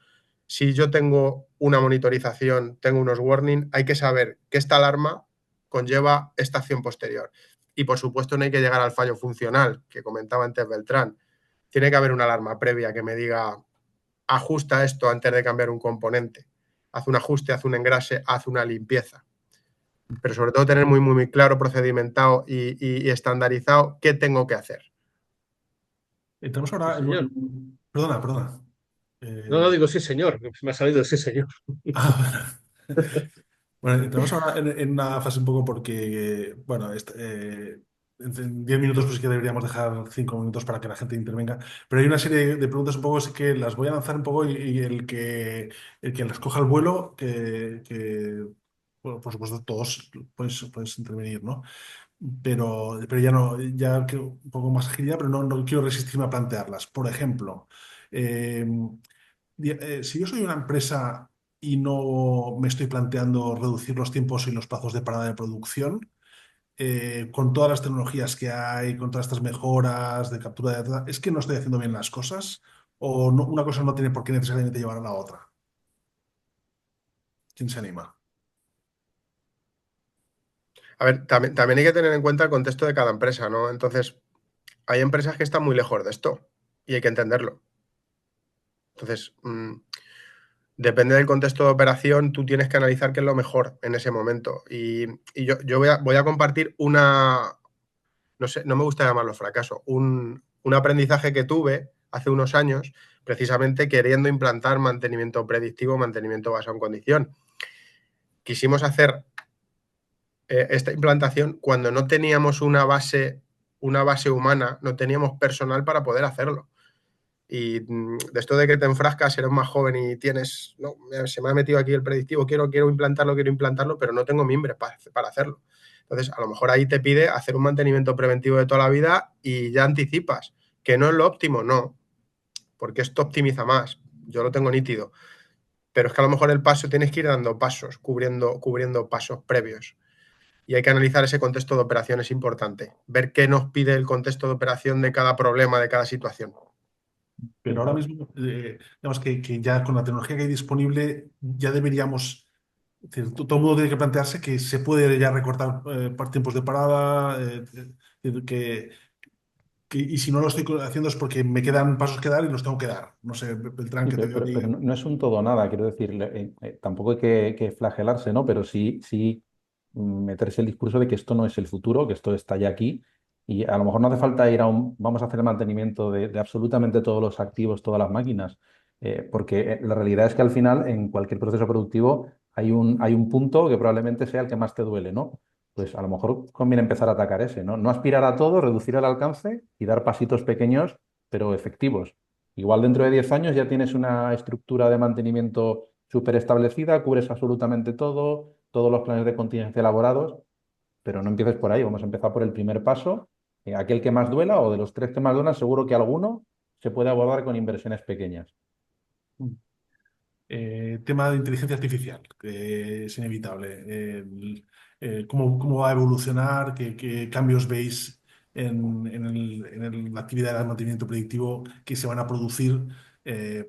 Si yo tengo una monitorización, tengo unos warnings, hay que saber que esta alarma conlleva esta acción posterior. Y por supuesto no hay que llegar al fallo funcional que comentaba antes Beltrán. Tiene que haber una alarma previa que me diga ajusta esto antes de cambiar un componente. Haz un ajuste, haz un engrase, haz una limpieza. Pero sobre todo tener muy claro, procedimentado y estandarizado qué tengo que hacer. Entramos Sí, ahora señor. Perdona. No, digo sí, señor. Me ha salido sí, señor. Ah, bueno, entramos ahora en una fase un poco porque, bueno, en 10 minutos pues sí que deberíamos dejar 5 minutos para que la gente intervenga, pero hay una serie de preguntas un poco, sí que las voy a lanzar un poco y el que las coja el vuelo, bueno, por supuesto todos puedes intervenir, ¿no? Pero ya no, ya quiero un poco más agilidad, pero no quiero resistirme a plantearlas. Por ejemplo, eh, si yo soy una empresa y no me estoy planteando reducir los tiempos y los plazos de parada de producción, con todas las tecnologías que hay, con todas estas mejoras de captura de datos, ¿es que no estoy haciendo bien las cosas? ¿O una cosa no tiene por qué necesariamente llevar a la otra? ¿Quién se anima? A ver, también hay que tener en cuenta el contexto de cada empresa, ¿no? Entonces, hay empresas que están muy lejos de esto y hay que entenderlo. Entonces, depende del contexto de operación, tú tienes que analizar qué es lo mejor en ese momento. Y yo voy a compartir no sé, no me gusta llamarlo fracaso, un aprendizaje que tuve hace unos años, precisamente queriendo implantar mantenimiento predictivo, mantenimiento basado en condición. Quisimos hacer esta implantación cuando no teníamos una base humana, no teníamos personal para poder hacerlo. Y de esto de que te enfrascas, eres más joven y tienes, no, se me ha metido aquí el predictivo, quiero implantarlo, pero no tengo mimbres para hacerlo. Entonces, a lo mejor ahí te pide hacer un mantenimiento preventivo de toda la vida y ya anticipas, que no es lo óptimo, no, porque esto optimiza más, yo lo tengo nítido, pero es que a lo mejor el paso tienes que ir dando pasos, cubriendo pasos previos. Y hay que analizar ese contexto de operación, es importante, ver qué nos pide el contexto de operación de cada problema, de cada situación. Pero ahora mismo, digamos que ya con la tecnología que hay disponible, ya deberíamos, es decir, todo el mundo tiene que plantearse que se puede ya recortar tiempos de parada, y si no lo estoy haciendo es porque me quedan pasos que dar y los tengo que dar. No sé, Beltrán, Sí, que te veo pero ahí. no es un todo o nada, quiero decir, tampoco hay que flagelarse, ¿no? Pero sí meterse el discurso de que esto no es el futuro, que esto está ya aquí, y a lo mejor no hace falta ir vamos a hacer el mantenimiento de absolutamente todos los activos, todas las máquinas, porque la realidad es que al final en cualquier proceso productivo hay un punto que probablemente sea el que más te duele, ¿no? Pues a lo mejor conviene empezar a atacar ese, ¿no? No aspirar a todo, reducir el alcance y dar pasitos pequeños, pero efectivos. Igual dentro de 10 años ya tienes una estructura de mantenimiento súper establecida, cubres absolutamente todo, todos los planes de contingencia elaborados, pero no empieces por ahí, vamos a empezar por el primer paso, aquel que más duela o de los tres que más duelan, seguro que alguno se puede abordar con inversiones pequeñas. Tema de inteligencia artificial, que es inevitable. ¿Cómo va a evolucionar? ¿Qué cambios veis en la actividad de mantenimiento predictivo que se van a producir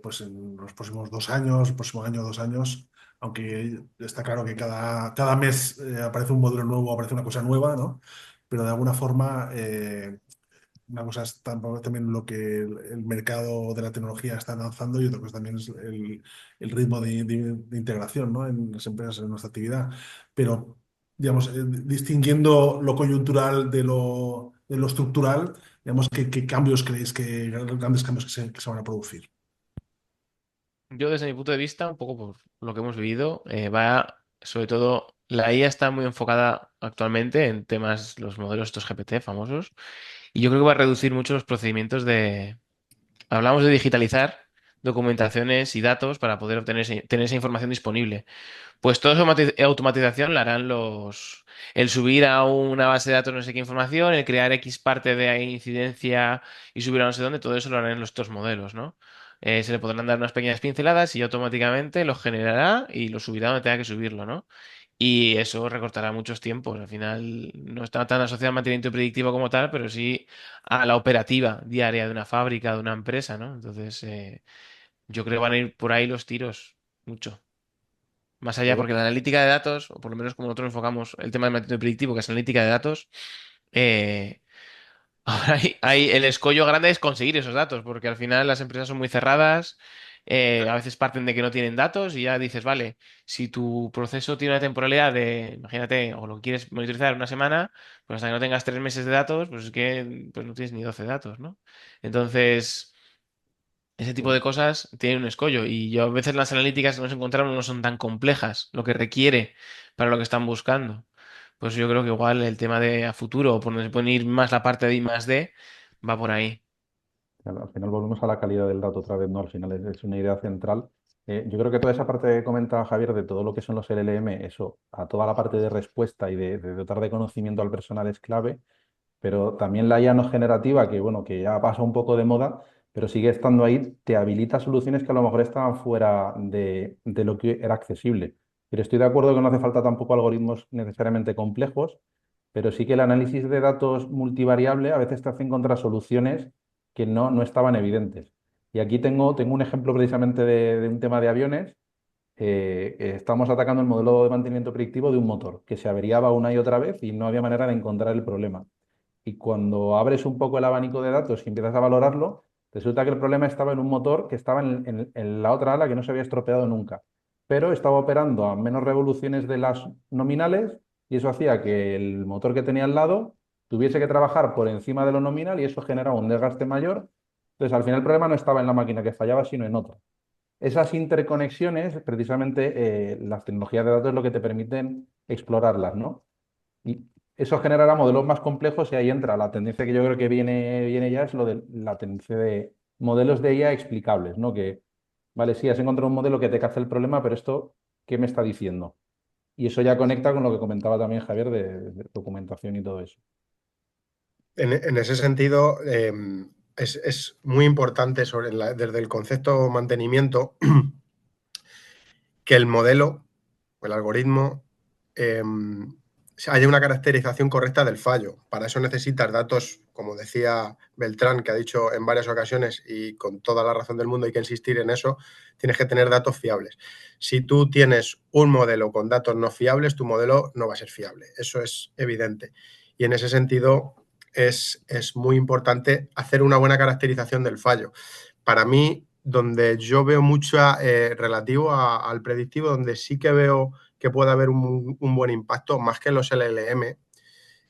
pues en los próximos 2 años, el próximo año, 2 años? Aunque está claro que cada mes aparece un modelo nuevo, aparece una cosa nueva, ¿no? Pero de alguna forma una cosa es también lo que el mercado de la tecnología está avanzando y otra cosa también es el ritmo de integración, ¿no? En las empresas, en nuestra actividad. Pero, digamos, distinguiendo lo coyuntural de lo estructural, digamos, ¿qué cambios creéis, grandes cambios que se van a producir? Yo desde mi punto de vista, un poco por lo que hemos vivido, va sobre todo, la IA está muy enfocada actualmente en temas, los modelos estos GPT famosos, y yo creo que va a reducir mucho los procedimientos de, hablamos de digitalizar documentaciones y datos para poder obtener tener esa información disponible. Pues toda esa automatización la harán el subir a una base de datos no sé qué información, el crear X parte de incidencia y subir a no sé dónde, todo eso lo harán estos modelos, ¿no? Se le podrán dar unas pequeñas pinceladas y automáticamente lo generará y lo subirá donde tenga que subirlo, ¿no? Y eso recortará muchos tiempos. Al final no está tan asociado al mantenimiento predictivo como tal, pero sí a la operativa diaria de una fábrica, de una empresa, ¿no? Entonces, yo creo que van a ir por ahí los tiros, mucho. Más allá, porque la analítica de datos, o por lo menos como nosotros enfocamos el tema del mantenimiento predictivo, que es analítica de datos, eh, ahora el escollo grande es conseguir esos datos, porque al final las empresas son muy cerradas, a veces parten de que no tienen datos y ya dices, vale, si tu proceso tiene una temporalidad de, imagínate, o lo quieres monitorizar una semana, pues hasta que no tengas 3 meses de datos, pues es que pues no tienes ni 12 datos, ¿no? Entonces, ese tipo de cosas tienen un escollo y yo a veces las analíticas que nos encontramos no son tan complejas, lo que requiere para lo que están buscando. Pues yo creo que igual el tema de a futuro, por donde se puede ir más la parte de I más D, va por ahí. Al final volvemos a la calidad del dato otra vez, ¿no? Al final es una idea central. Yo creo que toda esa parte que comentaba Javier de todo lo que son los LLM, eso, a toda la parte de respuesta y de dotar de conocimiento al personal es clave, pero también la IA no generativa, que bueno, que ya pasa un poco de moda, pero sigue estando ahí, te habilita soluciones que a lo mejor estaban fuera de lo que era accesible. Pero estoy de acuerdo que no hace falta tampoco algoritmos necesariamente complejos, pero sí que el análisis de datos multivariable a veces te hace encontrar soluciones que no estaban evidentes. Y aquí tengo un ejemplo precisamente de un tema de aviones. Estamos atacando el modelo de mantenimiento predictivo de un motor que se averiaba una y otra vez y no había manera de encontrar el problema. Y cuando abres un poco el abanico de datos y empiezas a valorarlo, resulta que el problema estaba en un motor que estaba en la otra ala que no se había estropeado nunca, pero estaba operando a menos revoluciones de las nominales y eso hacía que el motor que tenía al lado tuviese que trabajar por encima de lo nominal y eso generaba un desgaste mayor. Entonces, al final el problema no estaba en la máquina que fallaba, sino en otra. Esas interconexiones, precisamente, las tecnologías de datos es lo que te permiten explorarlas, ¿no? Y eso generará modelos más complejos y ahí entra la tendencia que yo creo que viene ya, es lo de la tendencia de modelos de IA explicables, ¿no? Que, vale, sí, has encontrado un modelo que te caza el problema, pero esto, ¿qué me está diciendo? Y eso ya conecta con lo que comentaba también Javier de documentación y todo eso. En ese sentido, es muy importante desde el concepto mantenimiento que el modelo, el algoritmo, haya una caracterización correcta del fallo. Para eso necesitas datos, como decía Beltrán, que ha dicho en varias ocasiones y con toda la razón del mundo hay que insistir en eso, tienes que tener datos fiables. Si tú tienes un modelo con datos no fiables, tu modelo no va a ser fiable. Eso es evidente. Y en ese sentido es muy importante hacer una buena caracterización del fallo. Para mí, donde yo veo mucho relativo al predictivo, donde sí que veo que puede haber un buen impacto, más que en los LLM,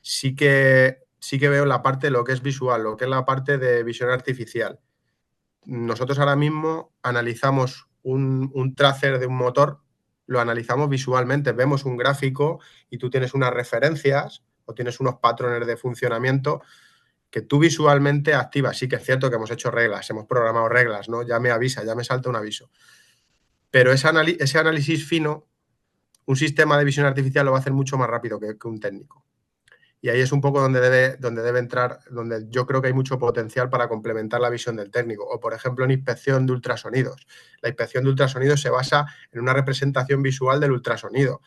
sí que veo la parte de lo que es visual, lo que es la parte de visión artificial. Nosotros ahora mismo analizamos un tracer de un motor, lo analizamos visualmente, vemos un gráfico y tú tienes unas referencias o tienes unos patrones de funcionamiento que tú visualmente activas. Sí que es cierto que hemos hecho reglas, hemos programado reglas, ¿no? Ya me avisa, ya me salta un aviso. Pero ese análisis fino, un sistema de visión artificial lo va a hacer mucho más rápido que un técnico. Y ahí es un poco donde debe entrar, donde yo creo que hay mucho potencial para complementar la visión del técnico. O, por ejemplo, en inspección de ultrasonidos. La inspección de ultrasonidos se basa en una representación visual del ultrasonido.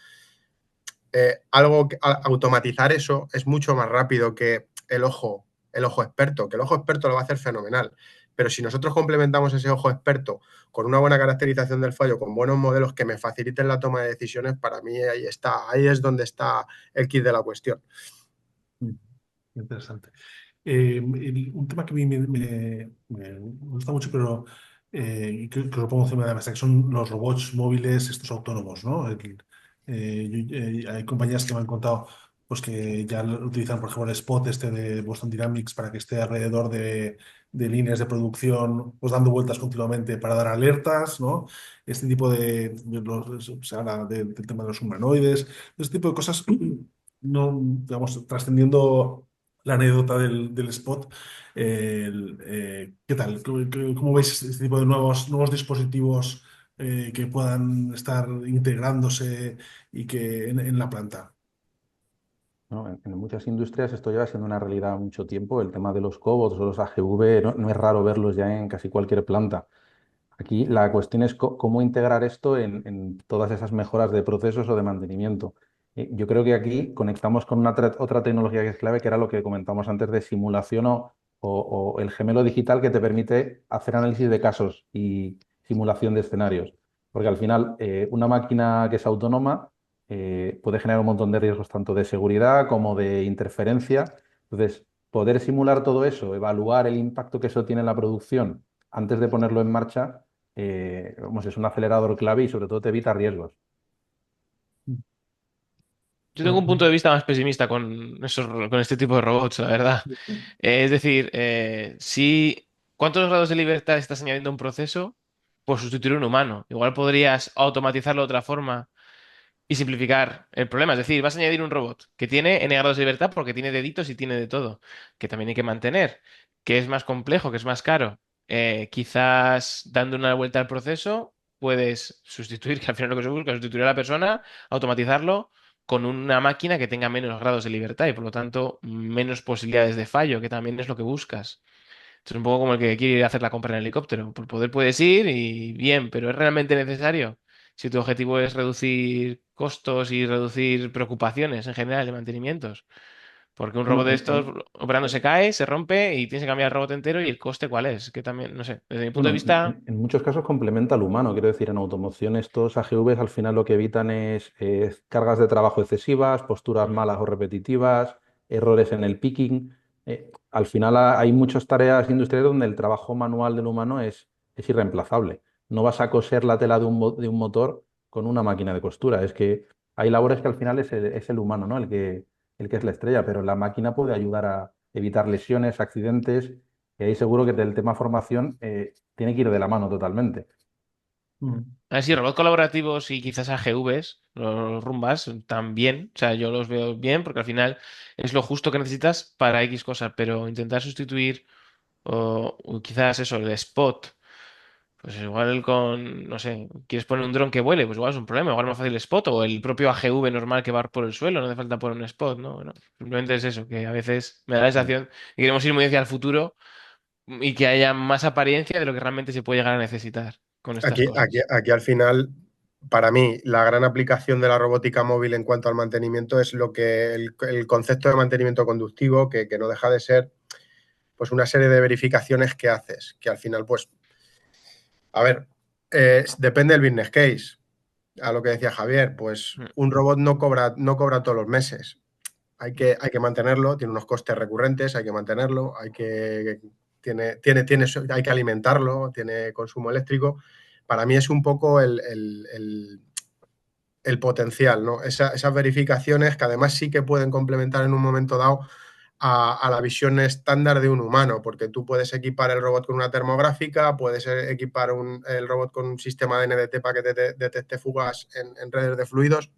Automatizar eso es mucho más rápido que el ojo experto, que el ojo experto lo va a hacer fenomenal. Pero si nosotros complementamos ese ojo experto con una buena caracterización del fallo, con buenos modelos que me faciliten la toma de decisiones, para mí ahí es donde está el kit de la cuestión. Interesante. Un tema que a mí me gusta mucho, pero creo que lo pongo encima de la mesa, que son los robots móviles, estos autónomos, ¿no? Hay compañías que me han contado pues, que ya utilizan, por ejemplo, el Spot este de Boston Dynamics para que esté alrededor de líneas de producción, pues dando vueltas continuamente para dar alertas, ¿no? Este tipo se habla del tema de los humanoides, este tipo de cosas, no, digamos, trascendiendo la anécdota del spot. ¿Qué tal? ¿Cómo veis este tipo de nuevos dispositivos que puedan estar integrándose y que en la planta? ¿No? En muchas industrias esto lleva siendo una realidad mucho tiempo. El tema de los cobots o los AGV no es raro verlos ya en casi cualquier planta. Aquí la cuestión es cómo integrar esto en todas esas mejoras de procesos o de mantenimiento. Yo creo que aquí conectamos con otra tecnología que es clave, que era lo que comentamos antes de simulación o el gemelo digital que te permite hacer análisis de casos y simulación de escenarios. Porque al final, una máquina que es autónoma puede generar un montón de riesgos tanto de seguridad como de interferencia. Entonces, poder simular todo eso, evaluar el impacto que eso tiene en la producción antes de ponerlo en marcha, vamos, es un acelerador clave y sobre todo te evita riesgos. Yo tengo un punto de vista más pesimista con este tipo de robots, la verdad. Es decir, ¿cuántos grados de libertad estás añadiendo a un proceso por sustituir a un humano? Igual podrías automatizarlo de otra forma y simplificar el problema. Es decir, vas a añadir un robot que tiene N grados de libertad porque tiene deditos y tiene de todo, que también hay que mantener, que es más complejo, que es más caro. Quizás dando una vuelta al proceso puedes sustituir, que al final lo que se busca es sustituir a la persona, automatizarlo con una máquina que tenga menos grados de libertad y por lo tanto menos posibilidades de fallo, que también es lo que buscas. Esto es un poco como el que quiere ir a hacer la compra en helicóptero. Por poder puedes ir y bien, pero ¿es realmente necesario? Si tu objetivo es reducir costos y reducir preocupaciones en general de mantenimientos. Porque un robot Bueno, de estos operando se cae, se rompe y tienes que cambiar el robot entero y el coste cuál es. Que también, no sé, desde mi punto bueno, de vista, en muchos casos complementa al humano, quiero decir, en automoción estos AGVs al final lo que evitan es cargas de trabajo excesivas, posturas malas o repetitivas, errores en el picking. Al final hay muchas tareas industriales donde el trabajo manual del humano es irreemplazable. No vas a coser la tela de un motor con una máquina de costura. Es que hay labores que al final es el humano, ¿no? El que es la estrella, pero la máquina puede ayudar a evitar lesiones, accidentes. Y ahí seguro que del tema formación tiene que ir de la mano totalmente. a ver si robots colaborativos y quizás AGVs, los rumbas, también. O sea, yo los veo bien porque al final es lo justo que necesitas para X cosas, pero intentar sustituir o quizás eso, el spot. Pues igual con, no sé, quieres poner un dron que vuele, pues igual es un problema, igual es más fácil el spot o el propio AGV normal que va por el suelo, no hace falta poner un spot, ¿no? Bueno, simplemente es eso, que a veces me da la sensación que queremos ir muy hacia el futuro y que haya más apariencia de lo que realmente se puede llegar a necesitar con estas cosas. Aquí al final, para mí, la gran aplicación de la robótica móvil en cuanto al mantenimiento es lo que el concepto de mantenimiento conductivo, que no deja de ser pues una serie de verificaciones que haces, que al final, pues, a ver, depende del business case. A lo que decía Javier, pues Mm. un robot no cobra todos los meses. Hay que mantenerlo, tiene unos costes recurrentes, hay que mantenerlo, hay que alimentarlo, tiene consumo eléctrico. Para mí es un poco el potencial, ¿no? Esas verificaciones que además sí que pueden complementar en un momento dado a la visión estándar de un humano, porque tú puedes equipar el robot con una termográfica, puedes equipar el robot con un sistema de NDT para que te detecte fugas en redes de fluidos.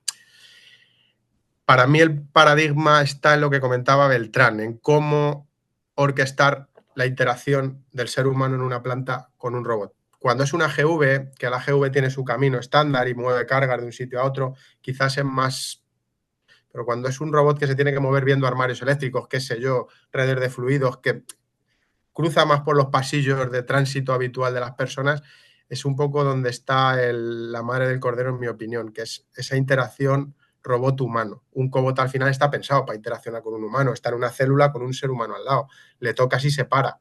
Para mí el paradigma está en lo que comentaba Beltrán, en cómo orquestar la interacción del ser humano en una planta con un robot. Cuando es una AGV, que la AGV tiene su camino estándar y mueve cargas de un sitio a otro, quizás es más... Pero cuando es un robot que se tiene que mover viendo armarios eléctricos, qué sé yo, redes de fluidos, que cruza más por los pasillos de tránsito habitual de las personas, es un poco donde está la madre del cordero, en mi opinión, que es esa interacción robot-humano. Un cobot al final está pensado para interaccionar con un humano, está en una célula con un ser humano al lado, le tocas y se para.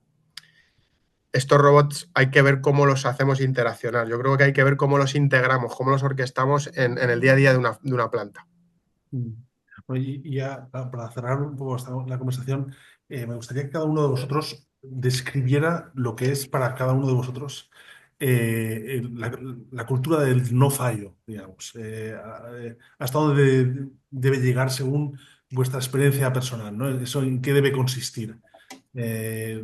Estos robots hay que ver cómo los hacemos interaccionar. Yo creo que hay que ver cómo los integramos, cómo los orquestamos en el día a día de una planta. Mm. Bueno, y ya para cerrar un poco la conversación, me gustaría que cada uno de vosotros describiera lo que es para cada uno de vosotros la cultura del no fallo, digamos. Hasta dónde debe llegar según vuestra experiencia personal, ¿no? Eso en qué debe consistir. Eh,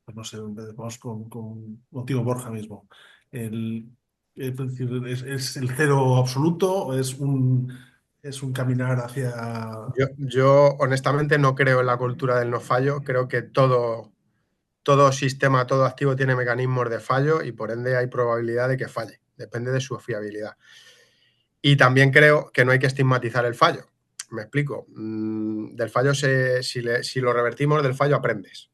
pues no sé, vamos contigo, Borja, mismo. El, es decir, ¿es el cero absoluto o es un caminar hacia... Yo honestamente no creo en la cultura del no fallo, creo que todo sistema, todo activo tiene mecanismos de fallo y por ende hay probabilidad de que falle, depende de su fiabilidad. Y también creo que no hay que estigmatizar el fallo. Me explico. Del fallo, si lo revertimos, del fallo aprendes.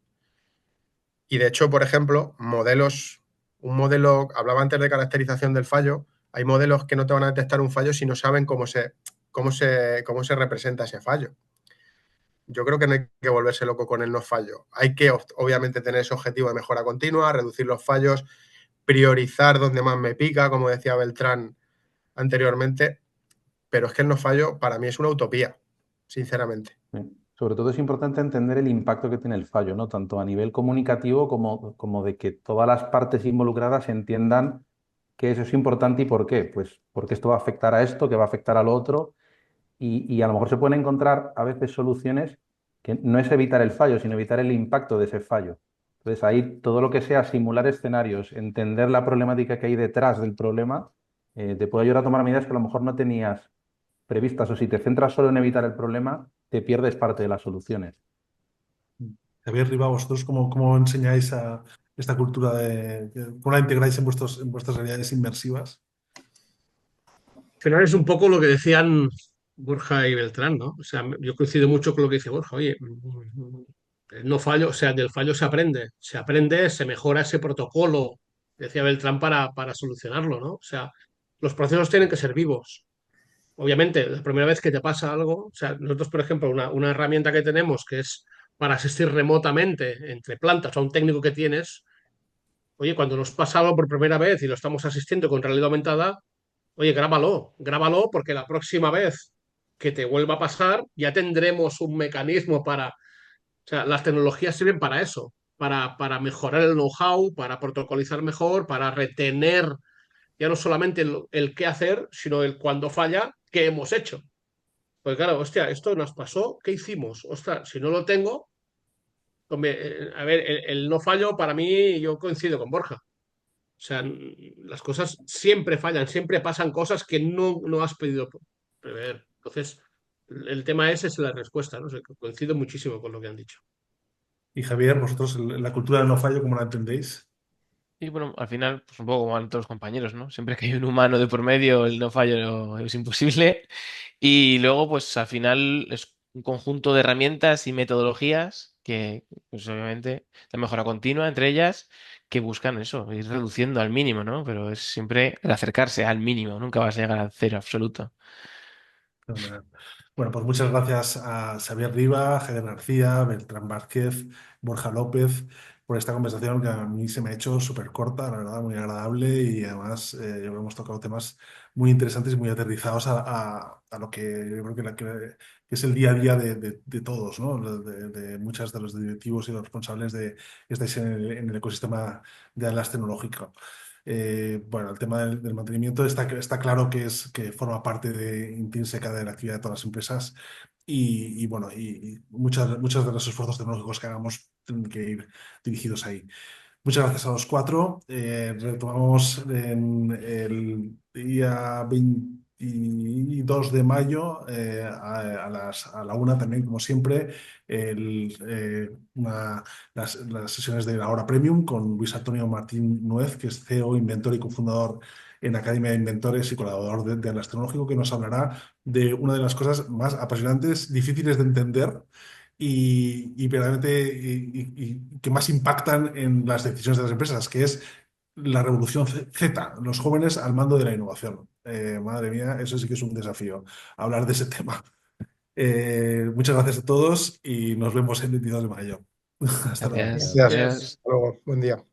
Y de hecho, por ejemplo, modelos un modelo, hablaba antes de caracterización del fallo, hay modelos que no te van a detectar un fallo si no saben cómo se representa ese fallo. Yo creo que no hay que volverse loco con el no fallo. Hay que, obviamente, tener ese objetivo de mejora continua, reducir los fallos, priorizar donde más me pica, como decía Beltrán anteriormente, pero es que el no fallo para mí es una utopía, sinceramente. Sí. Sobre todo es importante entender el impacto que tiene el fallo, ¿no? Tanto a nivel comunicativo como de que todas las partes involucradas entiendan que eso es importante y por qué. Pues porque esto va a afectar a esto, que va a afectar al otro, y a lo mejor se pueden encontrar a veces soluciones que no es evitar el fallo, sino evitar el impacto de ese fallo. Entonces ahí todo lo que sea simular escenarios, entender la problemática que hay detrás del problema, te puede ayudar a tomar medidas que a lo mejor no tenías previstas, o si te centras solo en evitar el problema, te pierdes parte de las soluciones. Javier Riba, ¿vosotros cómo enseñáis a esta cultura cómo la integráis en vuestras realidades inmersivas? Al final es un poco lo que decían Borja y Beltrán, ¿no? O sea, yo coincido mucho con lo que dice Borja. Oye, no fallo, o sea, del fallo se aprende, se mejora ese protocolo, decía Beltrán, para solucionarlo, ¿no? O sea, los procesos tienen que ser vivos. Obviamente, la primera vez que te pasa algo, o sea, nosotros, por ejemplo, una herramienta que tenemos que es para asistir remotamente entre plantas a un técnico que tienes, oye, cuando nos pasa algo por primera vez y lo estamos asistiendo con realidad aumentada, oye, grábalo porque la próxima vez que te vuelva a pasar ya tendremos un mecanismo para, o sea, las tecnologías sirven para eso, para mejorar el know-how, para protocolizar mejor, para retener ya no solamente el qué hacer, sino el cuando falla, qué hemos hecho. Pues claro, hostia, esto nos pasó, ¿qué hicimos? Ostras, si no lo tengo, hombre, a ver, el no fallo para mí, yo coincido con Borja. O sea, las cosas siempre fallan, siempre pasan cosas que no has pedido prever. Entonces, el tema ese es la respuesta, ¿no? O sea, coincido muchísimo con lo que han dicho. Y Javier, vosotros la cultura del no fallo, ¿cómo la entendéis? Y bueno, al final, pues un poco como a todos los compañeros, ¿no? Siempre que hay un humano de por medio, el no fallo es imposible. Y luego, pues al final es un conjunto de herramientas y metodologías que, pues obviamente, la mejora continua entre ellas, que buscan eso, ir reduciendo al mínimo, ¿no? Pero es siempre el acercarse al mínimo, nunca vas a llegar al cero absoluto. Fenomenal. Bueno, pues muchas gracias a Xavier Riba, Javier García, Beltrán Vázquez, Borja López por esta conversación que a mí se me ha hecho súper corta, la verdad, muy agradable y además hemos tocado temas muy interesantes y muy aterrizados a lo que yo creo que es el día a día de todos, ¿no? De muchos de los directivos y los responsables que estáis en el ecosistema de Atlas Tecnológico. Bueno, el tema del mantenimiento está claro que forma parte intrínseca de la actividad de todas las empresas y bueno, y muchos de los esfuerzos tecnológicos que hagamos tienen que ir dirigidos ahí. Muchas gracias a los cuatro. Retomamos en el día 22 de mayo a la una también, como siempre, las sesiones de la hora premium con Luis Antonio Martín Nuez, que es CEO, inventor y cofundador en Academia de Inventores y colaborador de Atlas Tecnológico, que nos hablará de una de las cosas más apasionantes, difíciles de entender y verdaderamente y que más impactan en las decisiones de las empresas, que es la revolución Z, los jóvenes al mando de la innovación. Madre mía, eso sí que es un desafío, hablar de ese tema. Muchas gracias a todos y nos vemos el 22 de mayo. Hasta luego. Gracias. Gracias. Adiós. Hasta luego. Buen día.